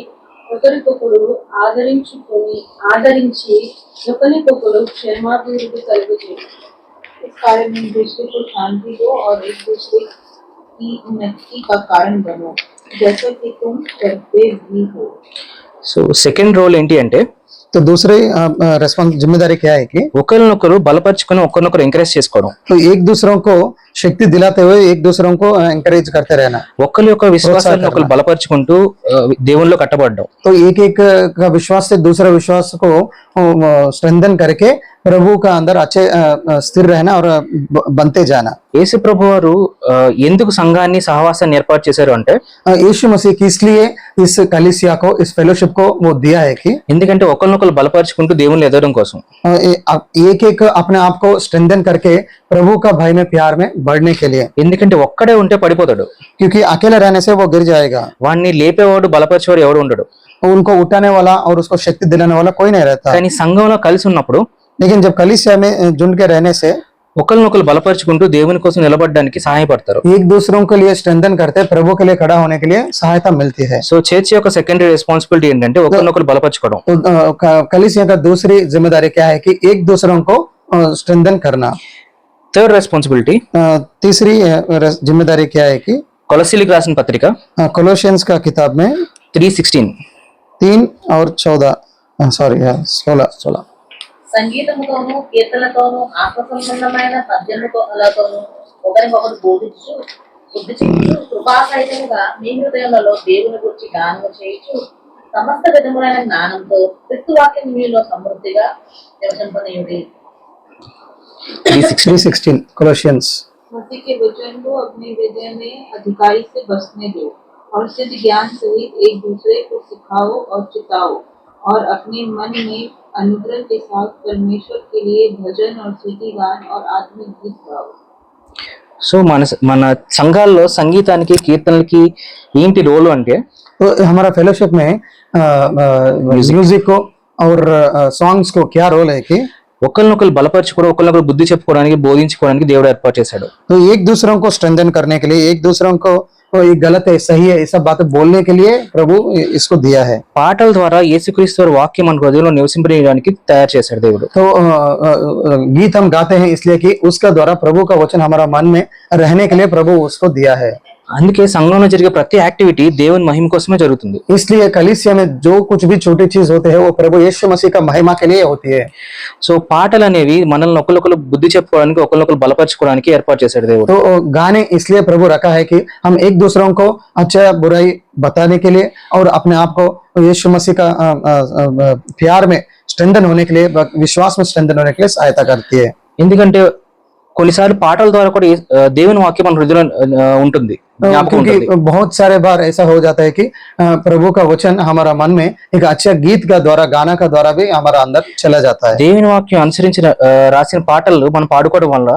ఒకరికొకరు ఆదరించి ఒకరికొకరు క్షేమాభివృద్ధి కలుగుతుంది. इस कारण में एक दूसरे को शांति दो और एक दूसरे की उन्नति का कारण बनो जैसा कि तुम करते भी हो। సో సెకండ్ రోల్ ఏంటి అంటే तो दूसरी जिम्मेदारी क्या है कि ఒకరినొకరు బలపరుచుకొని ఒకరినొకరు ఎంకరేజ్ చేసుకోవడం. तो एक दूसरों को शक्ति दिलाते हुए एक दूसरों को एनकरेज करते रहना। ఒకరి యొక్క విశ్వాసాన్ని ఒకరు బలపరుచుకుంటూ దేవునిలో కట్టబడ్డం. तो एक एक का विश्वास से दूसरा विश्वास को स्ट्रेंथन करके प्रभु का अंदर अच्छे स्थिर रहना और बनते जाना। యేసు ప్రభు వారు ఎందుకు సంఘాన్ని సహవాసాన్ని ఏర్పాటు చేశారు అంటే यीशु मसीह किस लिए इस कलीसिया को इस फेलोशिप को वो दिया है कि ఎందుకంటే ఒకరినొకరు బలపరుచుకుంటూ దేవుని ఎదగడం కోసం. एक एक अपने आप को स्ट्रेंथन करके प्रभु का भय में प्यार में बढ़ने के लिए। ఎందుకంటే ఒక్కడే ఉంటే పడిపోతాడు. क्योंकि अकेले रहने से वो गिर जाएगा। వాడిని లేపేవాడు బలపరిచేవాడు ఎవడు ఉండడు. उनको उठाने वाला और उसको शक्ति दिलाने वाला कोई नहीं रहता। కానీ సంఘంలో కలిసి ఉన్నప్పుడు लेकिन जब कलीसिया में जुड़ के रहने से ఒకరినొకరు బలపరుచుకుంటూ దేవుని కోసం నిలబడడానికి సహాయపడతారు. एक दूसरों के लिए स्ट्रेंथन करते प्रभु के लिए खड़ा होने के लिए सहायता मिलती है। సో చర్చ్ యొక్క సెకండరీ రెస్పాన్సిబిలిటీ ఏంటంటే ఒకరినొకరు బలపరచుకోవడం. तो कलीसिया का दूसरी जिम्मेदारी क्या है कि एक दूसरों को स्ट्रेंथन करना। థర్డ్ రెస్పాన్సిబిలిటీ तीसरी जिम्मेदारी क्या है कि కొలస్సీలకు రాసిన పత్రిక कोलोशियंस का किताब में 3:16 3 और 16 సంగీతముతోను కీర్తనతోను ఆత్మ సంబంధమైన పద్యములతోను ఒకరికొకరు బోధించు బుద్ధి చెప్పుచు కృపాసహితముగా మీ హృదయములలో దేవుని గురించి గానము చేయుచు సమస్త విధములైన జ్ఞానంతో క్రీస్తు వాక్యం మీలో సమృద్ధిగా నివసింపనీయుడి। 3:16 कोलोशियंस। मसीह के वचन को अपने हृदय में अधिकारी से बसने दो और सिद्ध ज्ञान सहित एक दूसरे को सिखाओ और चिताओ और अपने मन में अनुग्रह के साथ परमेश्वर के लिए भजन और स्तुति गान और आत्मिक गीत गाओ। సో మన సంఘాల్లో సంగీతానికి కీర్తనలకి ఏంటి రోల్ అంటే तो हमारा फेलोशिप में म्यूजिक को और सॉन्ग्स को क्या रोल है कि ఒకరినొకరు బలపరచుకోవడం ఒకరినొకరు బుద్ధి చెప్పుకోవడానికి బోధించుకోవడానికి దేవుడు ఏర్పాటు చేశాడు. तो एक दूसरों को स्ट्रेंथन करने के लिए, एक दूसरों को ये गलत है सही है ये सब बातें बोलने के लिए प्रभु इसको दिया है। పాటల ద్వారా యేసుక్రీస్తు వారి వాక్యం మన హృదయంలో నివసింపజేయడానికి తయారు చేశాడు దేవుడు. तो गीत हम गाते हैं इसलिए कि उसका द्वारा प्रभु का वचन हमारा मन में रहने के लिए प्रभु उसको दिया है। అందుకే సంఘంలో జరిగే ప్రతి యాక్టివిటీ దేవుని మహిమ కోసమే జరుగుతుంది. इसलिए कलीसिया में जो कुछ भी छोटी चीज होते हैं वो प्रभु यीशु मसीह का महिमा के लिए होती है। సో పాటలు అనేవి మనల్ని ఒకరికొకరు బుద్ధి చెప్పుకోవడానికి ఒకరికొకరు బలపరచుకోవడానికి ఏర్పాటు చేశాడు దేవుడు. तो गाने इसलिए प्रभु रखा है कि हम एक दूसरों को अच्छा बुराई बताने के लिए और अपने आप को यीशु मसीह का प्यार में स्ट्रेंथन होने के लिए, विश्वास में स्ट्रेंथन होने के लिए सहायता करती है। ఎందుకంటే కొన్నిసార్లు పాటల ద్వారా కూడా దేవుని వాక్యం మన హృదయంలో ఉంటుంది, జ్ఞాపకం क्योंकि ఉంటుంది. बहुत सारे बार ऐसा हो जाता है कि प्रभु का वचन हमारा मन में एक अच्छा गीत का द्वारा, गाना का द्वारा भी हमारा अंदर चला जाता है। దేవుని వాక్యం అనుసరించిన రాసిన పాటలు మనం పాడుకోవడం వల్ల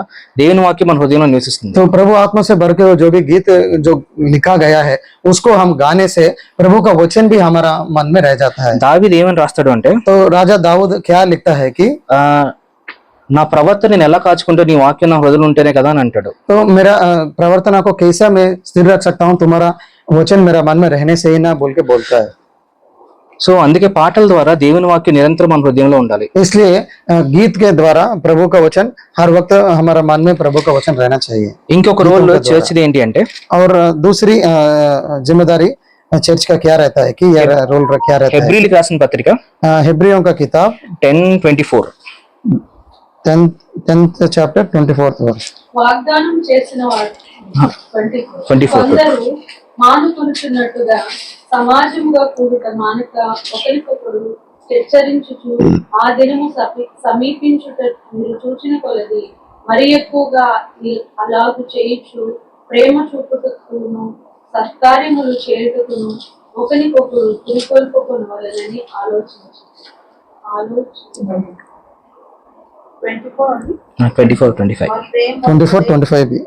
దేవుని వాక్యం మన హృదయంలో నివసిస్తుంది. तो प्रभु आत्मा से भर के जो भी गीत जो लिखा गया है उसको हम गाने से प्रभु का वचन भी हमारा मन में रह जाता है। దావీదు ఏమని రాస్తాడు అంటే तो राजा दाऊद क्या लिखता है कि నా ప్రవర్తన నేను ఎలా కాచుకుంటే నీ వాక్యం నా హృదయంలో ఉంటేనే కదా అని అంటాడు. तो मेरा प्रवर्तना को कैसा मैं स्थिर रख सकता हूँ, तुम्हारा वचन मेरा मन में रहने से ही ना बोल के बोलता है। సో అందుకే పాటల ద్వారా దేవుని వాక్యం నిరంతరం మన హృదయంలో ఉండాలి. इसलिए गीत के द्वारा प्रभु का वचन हर वक्त हमारा मन में प्रभु का वचन रहना चाहिए। ఇంకొక రోల్ చర్చ్ది ఏంటి అంటే और दूसरी जिम्मेदारी चर्च का क्या रहता है कि यह रोल क्या रहता है? హెబ్రీయులకు రాసిన పత్రిక हेब्रियों का किताब 10:24 10th chapter 24th verse। వాగ్దానం చేసిన వాడు 24. కొందరు మానుకొనుచున్నట్టుగా సమాజముగా కూడుట మానక ఒకరికొకరు హెచ్చరించుచు ఆ దినము సమీపించుట మీరు చూచిన కొలది మరి ఎక్కువగా అలాగు చేయుచు ప్రేమ చూపుటకును సత్కార్యములు చేయుటకును ఒకరికొకరు పురికొల్పుకొనవలెనని ఆలోచించు 24-25 और प्रेम 24-25 भी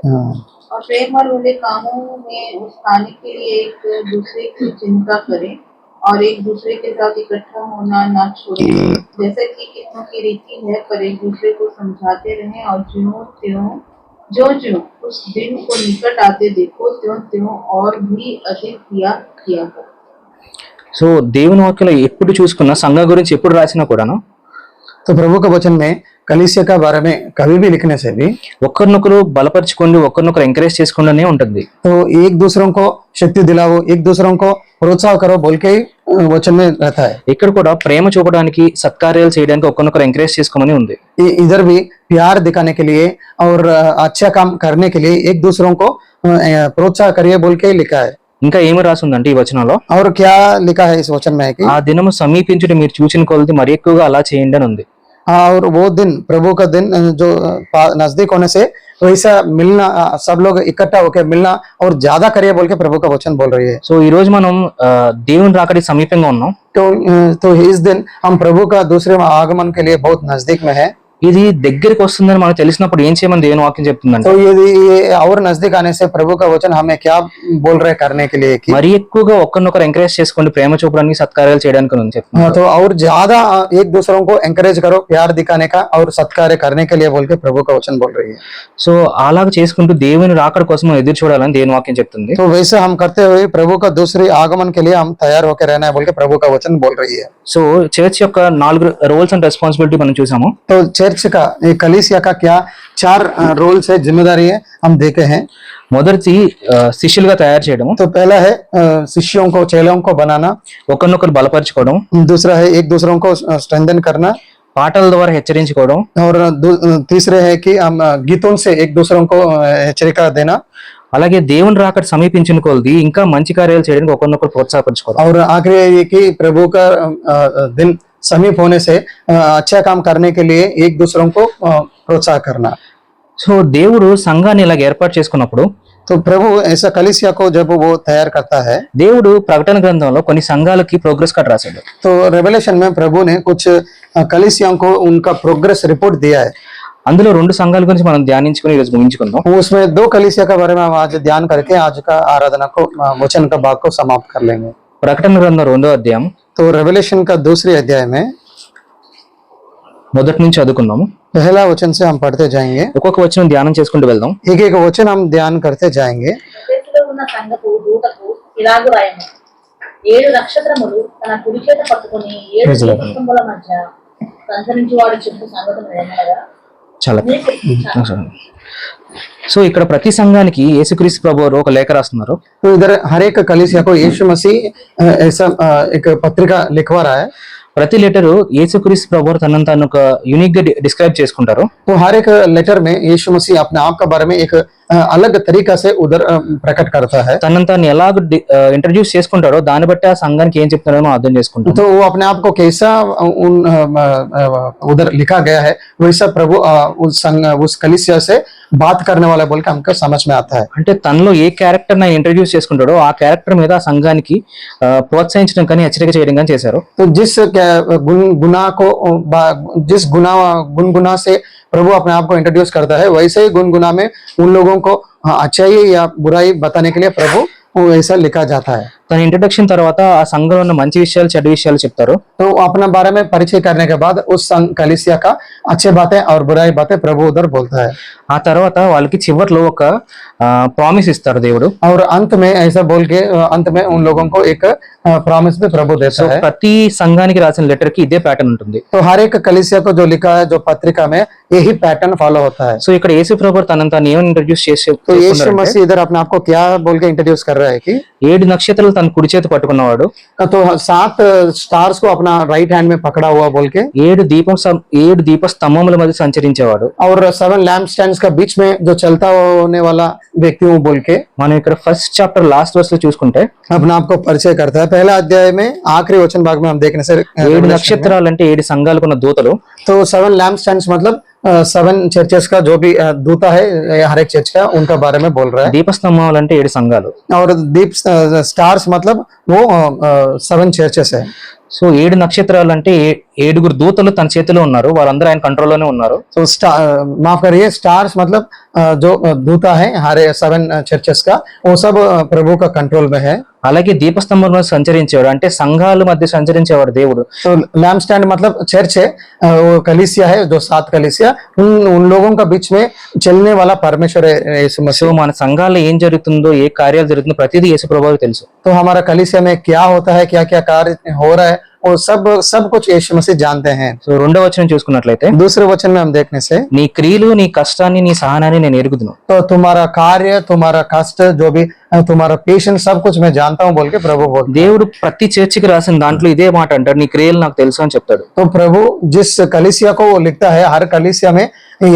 और प्रेम और भले कामों में उस्ताने के लिए एक दूसरे की चिंता करें और एक दूसरे के साथ इकट्ठा होना ना छोड़ें, जैसे कि कितनों की रीति है, पर एक दूसरे को समझाते रहें और ज्यों उस दिन को निकट आते देखो त्यों और भी अधिक किया करो। సో దేవుని వాక్యంలో ఎప్పుడు చూసుకున్నా సంఘం గురించి ఎప్పుడు రాసినా కూడాను तो प्रभु का वचन में कलीसिया का बारे में कभी भी लिखने से भी ఒకరినొకరు బలపరచుకోండి ఒకరినొకరు ఎంకరేజ్ చేసుకోండి ఉంటుంది. तो एक दूसरों को शक्ति दिलाओ, एक दूसरों को प्रोत्साह करो बोल के वचन में रहता है। ఇక్కడ కూడా ప్రేమ చూపడానికి సత్కార్యాలు చేయడానికి ఒకరినొకరు ఎంకరేజ్ చేసుకోమని ఉంది. इधर भी प्यार दिखाने के लिए और अच्छा काम करने के लिए एक दूसरों को प्रोत्साह करिए बोल के लिखा है। ఇంకా ఏమి రాసిందంటే ఈ వచనంలో और क्या लिखा है इस वचन में कि ఆ దినము సమీపించుట మీరు చూచిన కొలది మరి ఎక్కువగా అలా చేయండి అని ఉంది. और वो दिन प्रभु का दिन जो नजदीक होने से वैसा मिलना, सब लोग इकट्ठा होकर मिलना और ज्यादा करिए बोल के प्रभु का वचन बोल रही है। సో ఈ రోజు మనం దేవుని రాకడికి సమీపంగా ఉన్నాం. तो इस दिन हम प्रभु का दूसरे आगमन के लिए बहुत नजदीक में है। ఇది దగ్గరికి వస్తుందని మనకు తెలిసినప్పుడు ఏం చేయమని దేవుని వాక్యం చెప్తుందంటే तो ये और नजदीक आने से प्रभु का वचन हमें क्या बोल रहे करने के लिए कि మరి ఎక్కువగా ఒకరినొకరు ఎంకరేజ్ చేసుకోండి ప్రేమ చూపడానికి సత్కార్యాలు చేయడానికి అని చెప్తుంది. तो और ज्यादा एक दूसरों को एंकरेज करो प्यार दिखाने का और सत्कार्य करने के लिए बोल के प्रभु का वचन बोल रही है। సో అలాగ చేసుకుంటూ దేవుని రాకడ కోసం ఎదురు చూడాలని దేవుని వాక్యం చెప్తుంది. तो वैसे हम करते हुए प्रभु का दूसरी आगमन के लिए हम तैयार होकर रहना है बोल के प्रभु का वचन बोल रही है। సో చర్చ్ యొక్క 4 రోల్స్ అండ్ రెస్పాన్సిబిలిటీ మనం చూసాము. तो चर्च का कलीसिया का क्या 4 रोल्स है, जिम्मेदारी है हम देखे हैं। మొదటిది శిష్యులుగా తయారు చేయడం, तो पहला है शिष्यों को, चेलों को बनाना। ఒకరినొకరు బలపరచుకోవడం, दूसरा है एक दूसरों को स्ट्रेंथन करना। పాటల ద్వారా హెచ్చరించుకోవడం, और तीसरे है कि हम गीतों से एक दूसरों को हెచ్చరిక देना। అలాగే దేవుని రాకడ సమీపించిన కొలది ఇంకా మంచి కార్యాలు చేయడానికి ఒకరినొకరు ప్రోత్సాహపరచుకోవడం। और आखिरी ये कि प्रभु का दिन समीप होने से अच्छा काम करने के लिए एक दूसरों को प्रोत्साह करना। సో దేవుడు సంఘాన్ని ఇలాగ ఏర్పాటు చేసుకున్నప్పుడు तो प्रभु ऐसा कलीसिया को जब वो तैयार करता है, దేవుడు ప్రకటన గ్రంథంలో కొన్ని సంఘాలకి ప్రోగ్రెస్ కార్డ్ రాశాడు. तो रेवलेशन में प्रभु ने कुछ कलीसियाओं को उनका प्रोग्रेस रिपोर्ट दिया है। అందులో 2 సంఘాల గురించి మనం ధ్యానించుకుని ఈరోజు ముగించుకుందాం. उसमें 2 कलीसिया के बारे में हम आज ध्यान करके आज का आराधना को वचन का भाग को समाप्त कर लेंगे। ప్రకటన గ్రంథం 2వ అధ్యాయం तो रेवलेशन का दूसरे अध्याय में మొదటి నుంచి చదువుకుందాము. पहला वचन से हम पढ़ते जाएंगे, ఒక్కొక్క వచనం ధ్యానం చేసుకుంటూ వెళ్దాం. एक एक वचन हम ध्यान करते जाएंगे। ఎఫెసులో ఉన్న సంఘపు దూతకు ఇలాగు రాయము, 7 నక్షత్రములు తన కుడి చేత పట్టుకుని 7 దీపస్తంభముల మధ్య సంచరించువాడు చెప్పు సంగతులు ఏమనగా, చాలా సో ఇక్కడ ప్రతి సంఘానికి యేసుక్రీస్తు ప్రభువారు ఒక లేఖ రాస్తున్నారు. तो इधर हर एक कलीसिया को यीशु मसीह ऐसा एक पत्रिका लिखवा रहा है। ప్రతి లెటరు యేసుక్రీస్తు ప్రభువారు తనను తాను ఒక యూనిక్ గా డిస్క్రైబ్ చేసుకుంటారు. तो हर एक लेटर में यीशु मसीह अपने आप का बारे में एक अलग तरीका से उधर प्रकट करता है। తనను తాను ఎలాగ ఇంట్రడ్యూస్ చేసుకుంటారో దాన్ని బట్టి ఆ సంఘానికి ఏం చెప్తున్నారో మనం అర్థం చేసుకుంటాం. तो वो अपने आप को कैसा उधर लिखा गया है वैसा प्रभु उस कलीसिया से बात करने वाला बोल के हमको समझ में आता है। అంటే తనలో ఏ క్యారెక్టర్ ని ఇంట్రడ్యూస్ చేసుకుంటాడో ఆ క్యారెక్టర్ మీద ఆ సంఘానికి ప్రోత్సహించడం కానీ హెచ్చరిక చేయడం కానీ చేశారు. तो जिस गुना से प्रभु अपने आप को इंट्रोड्यूस करता है वैसे ही गुनगुना में उन लोगों को अच्छाई या बुराई बताने के लिए प्रभु ऐसा लिखा जाता है। తన ఇంట్రడక్షన్ తర్వాత ఆ సంఘంలో ఉన్న మంచి విషయాలు చెడ్డ విషయాలు చెప్తారు. तो अपने बारे में परिचय करने के बाद उस कलीसिया का अच्छे बातें और बुराई बातें प्रभु उधर बोलता है। ఆ తర్వాత వాళ్ళకి చివర్లో ఒక ప్రామిస్ ఇస్తారు దేవుడు. और अंत में ऐसा बोल के अंत में उन लोगों को एक प्रॉमिस भी प्रभु देता है। ప్రతి సంఘానికి రాసిన లెటర్ కి ఇదే ప్యాటర్న్ ఉంటుంది. तो हर एक कलीसिया को जो लिखा है जो पत्रिका में यही पैटर्न फॉलो होता है। సో ఇక్కడ యేసు ప్రభువు తనను తాను ఏమని ఇంట్రడ్యూస్ చేసి तो यीशु मसीह इधर अपने आप को क्या बोल के इंट्रोड्यूस कर रहा है कि 7 నక్షత్రాలు తన కుడి చేతి పట్టుకున్నవాడు, तो 7 स्टार्स को अपना राइट हैंड में पकड़ा हुआ बोल के, 7 దీప స్తంభముల మధ్య సంచరించేవాడు, और 7 लैंप स्टैंड्स का बीच में जो चलता होने वाला व्यक्ति हूँ बोल के మనం ఇక్కడ ఫస్ట్ చాప్టర్ లాస్ట్ వర్స్ లో చూసుకుంటే अपने आप को परिचय करता है। पहला अध्याय में आखिरी वचन भाग में हम देखने से 7 నక్షత్రాలు అంటే 7 సంఘాలకు ఉన్న దూతలు. तो 7 लैंप स्टैंड्स मतलब 7 चर्चेस का जो भी दूता है हर एक चर्च का उनका बारे में बोल रहा है। దీపస్తంభాలు అంటే 7 సంఘాలు. और दीप स्टार्स मतलब वो 7 चर्चेस है। సో 7 నక్షత్రాలు అంటే 7 దూతలు తన చేతిలో ఉన్నారు, వాళ్ళందరూ ఆయన కంట్రోల్లోనే ఉన్నారు. तो माफ करिए, स्टार्स मतलब जो दूता है हर 7 चर्चेस का वो सब प्रभु का कंट्रोल में है। అలాగే దీపస్తంభం మీద సంచరించేవాడు అంటే సంఘాల మధ్య సంచరించేవాడు దేవుడు. तो लैम्प स्टैंड मतलब चर्च है, वो कलीसिया है जो 7 कलीसिया, उन लोगों का बीच में चलने वाला परमेश्वर है यीशु సో मसीह। మన సంఘాల్లో ఏం జరుగుతుందో ఏ కార్యాలు జరుగుతుందో ప్రతిదీ యేసు ప్రభువుకి తెలుసు. तो हमारा कलीसिया में क्या होता है, क्या क्या कार्य हो रहा है, वो सब कुछ यीशु मसीह जानते हैं। సో 2వ వచనం చూసుకున్నట్లయితే, दूसरे वचन में हम देखने से నీ క్రియలు నీ కష్టాన్ని నీ సహనాన్ని నేను ఎరుగుదును. तो तुम्हारा कार्य, तुम्हारा कष्ट, जो भी तुम्हारा पेशेंस, सब कुछ मैं जानता हूँ बोल के प्रभु बोलते हैं। దేవుడు ప్రతి చర్చికి రాసిన దాంట్లో ఇదే మాట అంటాడు, నీ క్రియలు నాకు తెలుసు అని చెప్తాడు. तो प्रभु जिस कलीसिया को वो लिखता है हर कलीसिया में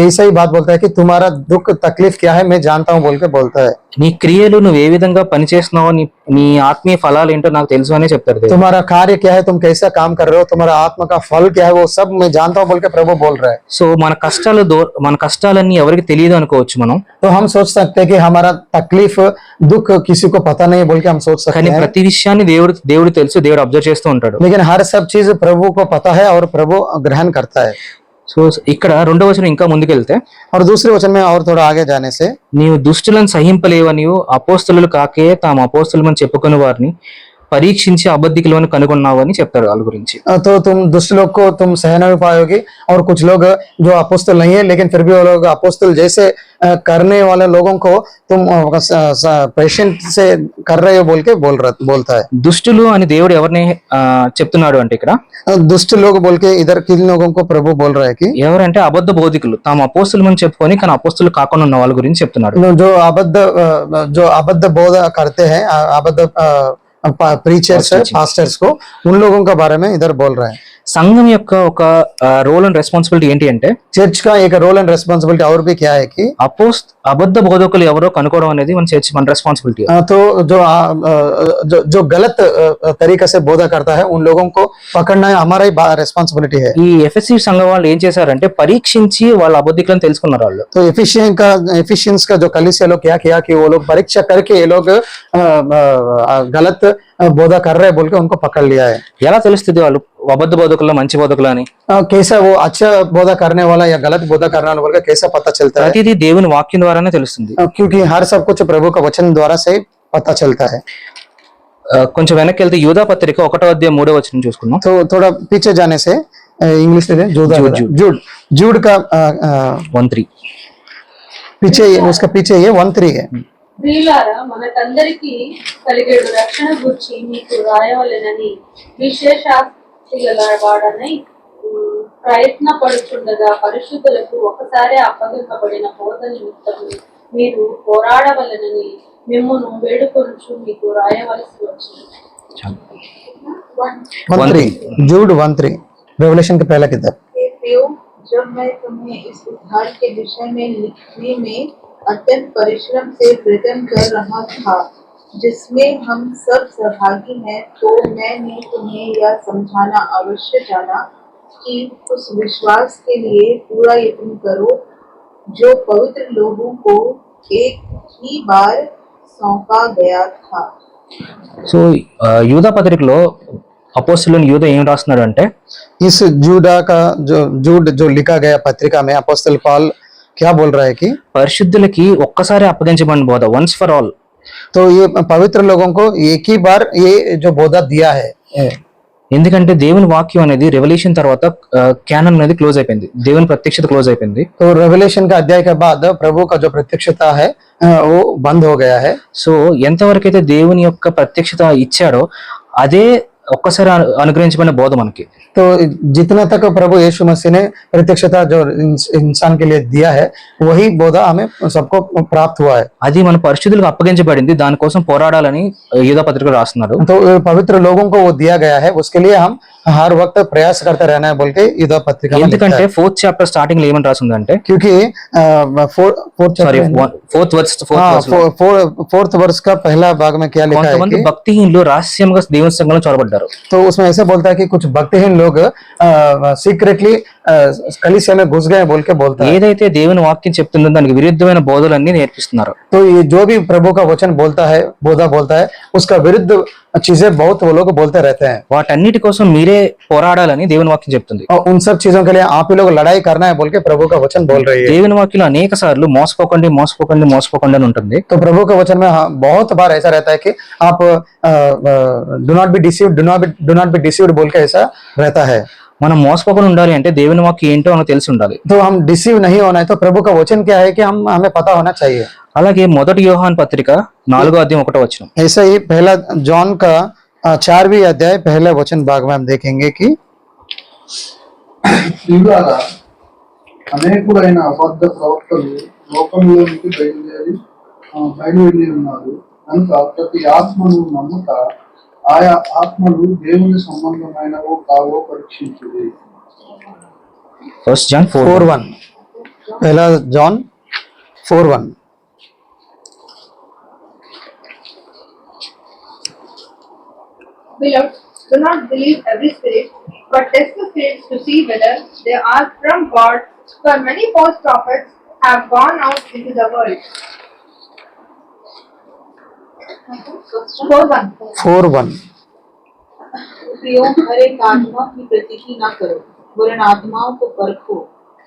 ऐसा ही बात बोलता है कि तुम्हारा दुख तकलीफ क्या है मैं जानता हूँ बोल के बोलता है। నీ క్రియలు నువ్వు ఏ విధంగా పనిచేస్తున్నావో నీ ఆత్మీయ ఫలాలు ఏంటో నాకు తెలుసు అనే చెప్తాడు దేవుడు. तुम्हारा कार्य क्या है, तुम कैसा काम कर रहे हो, तुम्हारा आत्मा का फल क्या है, वो सब मैं जानता हूँ बोल के प्रभु बोल रहा है। సో మన కష్టాలన్నీ ఎవరికి తెలియదు అనుకోవచ్చు మనం, तो हम सोच सकते हैं कि हमारा तकलीफ दुख किसी को पता नहीं बोल के हम सोच सकते కానీ हैं, ప్రతి విషయాన్ని దేవుడు తెలుసు, దేవుడు అబ్జర్వ్ చేస్తూ ఉంటాడు. लेकिन हर सब चीज प्रभु को पता है और प्रभु ग्रहण करता है। సో ఇక్కడ 2వ వచనం ఇంకా ముందుకెళ్తే, और दूसरे वचन में और थोड़ा आगे जाने से, నీవు దుష్టులను సహింపలేవనియు అపోస్తలులు కాకే తాము అపోస్తలుమని చెప్పుకుని వారిని పరీక్షించి అబద్ధికులను కనుగొన్నావు అని చెప్తారు వాళ్ళ గురించి. तो तुम दुष्ट लोग को तुम सह नहीं पाओगे, और कुछ लोग जो अपोस्तल नहीं है लेकिन फिर भी वो लोग अपोस्तल जैसे करने वाले लोगों को तुम पेशेंट से कर रहे हो बोल के बोलता है। దుష్టులు అని దేవుడు ఎవరిని చెప్తున్నాడు అంటే ఇక్కడ दुष्ट लोग बोल के इधर किन लोगों को प्रभु बोल रहा है कि ఎవరంటే అబద్ధ బోధికులు, తాము అపోస్తలుమని చెప్పుకొని కానీ అపోస్తలు కాకుండా ఉన్న వాళ్ళ గురించి చెప్తున్నాడు. जो अबद्ध बोध करते हैं, अबद्ध प्रीचर्स पास्टर्स को, उन लोगों के बारे में इधर बोल रहा है। సంఘం యొక్క ఒక రోల్ అండ్ రెస్పాన్సిబిలిటీ ఏంటి అంటే, चर्च का एक रोल एंड रेस्पॉन्सिबिलिटी और भी क्या है कि అబద్ధ బోధకులు ఎవరో కనుక్కోవడం అనేది మన చర్చ్ మన రెస్పాన్సిబిలిటీ. तो जो गलत तरीके से बोधा करता है उन लोगों को पकड़ना हमारा ही रेस्पॉन्सिबिलिटी है। ఈ ఎఫెసీ సంఘం వాళ్ళు ఏం చేశారంటే పరీక్షించి వాళ్ళ అబద్ధికులను తెలుసుకున్నారు వాళ్ళు. तो एफिशिएंस का जो कलीसिया लोग क्या किया कि वो लोग परीक्षा करके ये लोग गलत बोधा कर रहे बोल के उनको पकड़ लिया है। ఎలా తెలుస్తుంది వాళ్ళు అబద్ధ బోధకుల్లో మంచి బోధకులు అని? कैसा वो अच्छा बोधा करने वाला या गलत बोधा करने वाला बोल के कैसा पता चलता है? ప్రతిదీ దేవుని వాక్యం ద్వారానే తెలుస్తుంది. क्योंकि हर सब कुछ प्रभु का वचन द्वारा से पता चलता है. కొంచెం వెనక్కి వెళ్తే యూదా పత్రిక 1:3 చూసుకుందాం. तो थोड़ा पीछे जाने से इंग्लिश में जूड जूड का 1:3 पीछे उसका पीछे ये 1:3 है. ప్రియులారా మనకందరికి కలిగేడు రక్షణ గురించి మీకు రాయవలెనని విశేషాస్తి గలవాడనై ప్రయత్నపడుచుండగా పరిశుద్ధులకు ఒకసారి అప్పగింపబడిన బోధ నిమిత్తము మీరు పోరాడవలెనని మిమ్మును వేడుకొనుచు మీకు రాయవలసి వచ్చింది. 1:3 जूड 1:3 रेवलेशन का पहला किताब. जब मैं तुम्हें इस उद्धार के विषय में लिखने में अत्यंत परिश्रम से प्रयत्न कर रहा था जिसमें हम सब सहभागी हैं, तो मैंने तुम्हें यह समझाना अवश्य जाना कि उस विश्वास के लिए पूरा यत्न करो जो पवित्र लोगों को एक ही बार सौंपा गया था. సో యూదా పత్రికలో అపోస్తలుని యూదా ఏం రాస్తున్నాడు అంటే, इस जूडा का जो जूड जो लिखा गया पत्रिका में अपोस्तल पॉल क्या बोल रहा है कि పరిశుద్ధులకి ఒక్కసారి అప్పగించబడిన బోధ, వన్స్ ఫర్ ఆల్. तो ये पवित्र लोगों को एक ही बार ये जो बोधा दिया है. ఎందుకంటే దేవుని వాక్యం అనేది రెవల్యూషన్ తర్వాత క్యానన్ అనేది క్లోజ్ అయిపోయింది, దేవుని ప్రత్యక్షత క్లోజ్ అయిపోయింది. तो रेवलेशन का अध्याय के बाद प्रभु का जो प्रत्यक्षता है वो बंद हो गया है. సో ఎంతవరకు అయితే దేవుని యొక్క ప్రత్యక్షత ఇచ్చాడో అదే ఒక్కసారి అనుగ్రహించబడిన బోధ మనకి. तो जितना तक प्रभु यीशु मसीह ने प्रत्यक्षता जो इंसान के लिए दिया है वही बोधा हमें सबको प्राप्त हुआ है. అది మన పరిశుద్ధులకు అప్పగించబడింది, దానికోసం పోరాడాలని యూదా పత్రిక రాస్తున్నాడు. तो पवित्र लोगों को वो दिया गया है, उसके लिए हम हर वक्त प्रयास करते रहना है बोल के यूदा पत्रिका में लिखा ఎందుకంటే है. 4th చాప్టర్ స్టార్టింగ్ లో ఏమని రాసిందంటే, क्योंकि సారీ 4th फोर्थ वर्ष का पहला भाग में क्या लिखा है కొంతమంది कि, భక్తిహీనులు రహస్యంగా దేవుని సంఘంలో చొరబడ్డారు. तो उसमें ऐसे बोलता है कि कुछ भक्तिहीन लोग सीक्रेटली कलीसिया में घुस गए बोल के बोलता है. ఏదైతే దేవుని వాక్యం చెప్తుందో దానికి విరుద్ధమైన బోధలన్నీ నేర్పిస్తున్నారు. तो ये जो भी प्रभु का वचन बोलता है, बोधा बोलता है, उसका विरुद्ध चीजें बहुत वो लोग बोलते रहते हैं. వాటన్నిటి కోసం మీరే పోరాడాలని దేవుని వాక్యం చెప్తుంది. और उन सब चीजों के लिए आप ही लोग लड़ाई करना है बोल के प्रभु का वचन बोल रही है. దేవుని వాక్యంలో అనేక సార్లు మోసపోకండి మోసపోకండి మోసపోకండి అని ఉంటుంది. तो प्रभु का वचन में बहुत बार ऐसा रहता है कि आप do not be deceived, do not be deceived बोल के ऐसा रहता है. మనం మోసపోకుండా ఉండాలి అంటే దేవుని వాక్యం ఏంటో మనకు తెలిసి ఉండాలి. तो हम डिसीव नहीं होना है, तो प्रभु का वचन क्या है कि हमें पता होना चाहिए. అలాగే మొదటి యోహాన్ పత్రిక 4:1 ऐसा ही पहला जॉन का 4वीं अध्याय पहले वचन भाग में हम देखेंगे कि ప్రియులారా అనేకులైన అబద్ధ ప్రవక్తలు లోకంలోనికి బయలువెళ్ళి ఉన్నారు కనుక ప్రతి ఆత్మను నమ్ముట ఆయా ఆత్మలు దేవుని సంబంధమైనవో కావో పరీక్షించుడి. 1 John 4:1 पहला John 4:1. Beloved, do not believe every spirit, but test the spirits to see whether they are from God, for many false prophets have gone out into the world. 4:1. प्रियो, हर एक आत्मा की प्रतीति न करो, वरन आत्माओं को परखो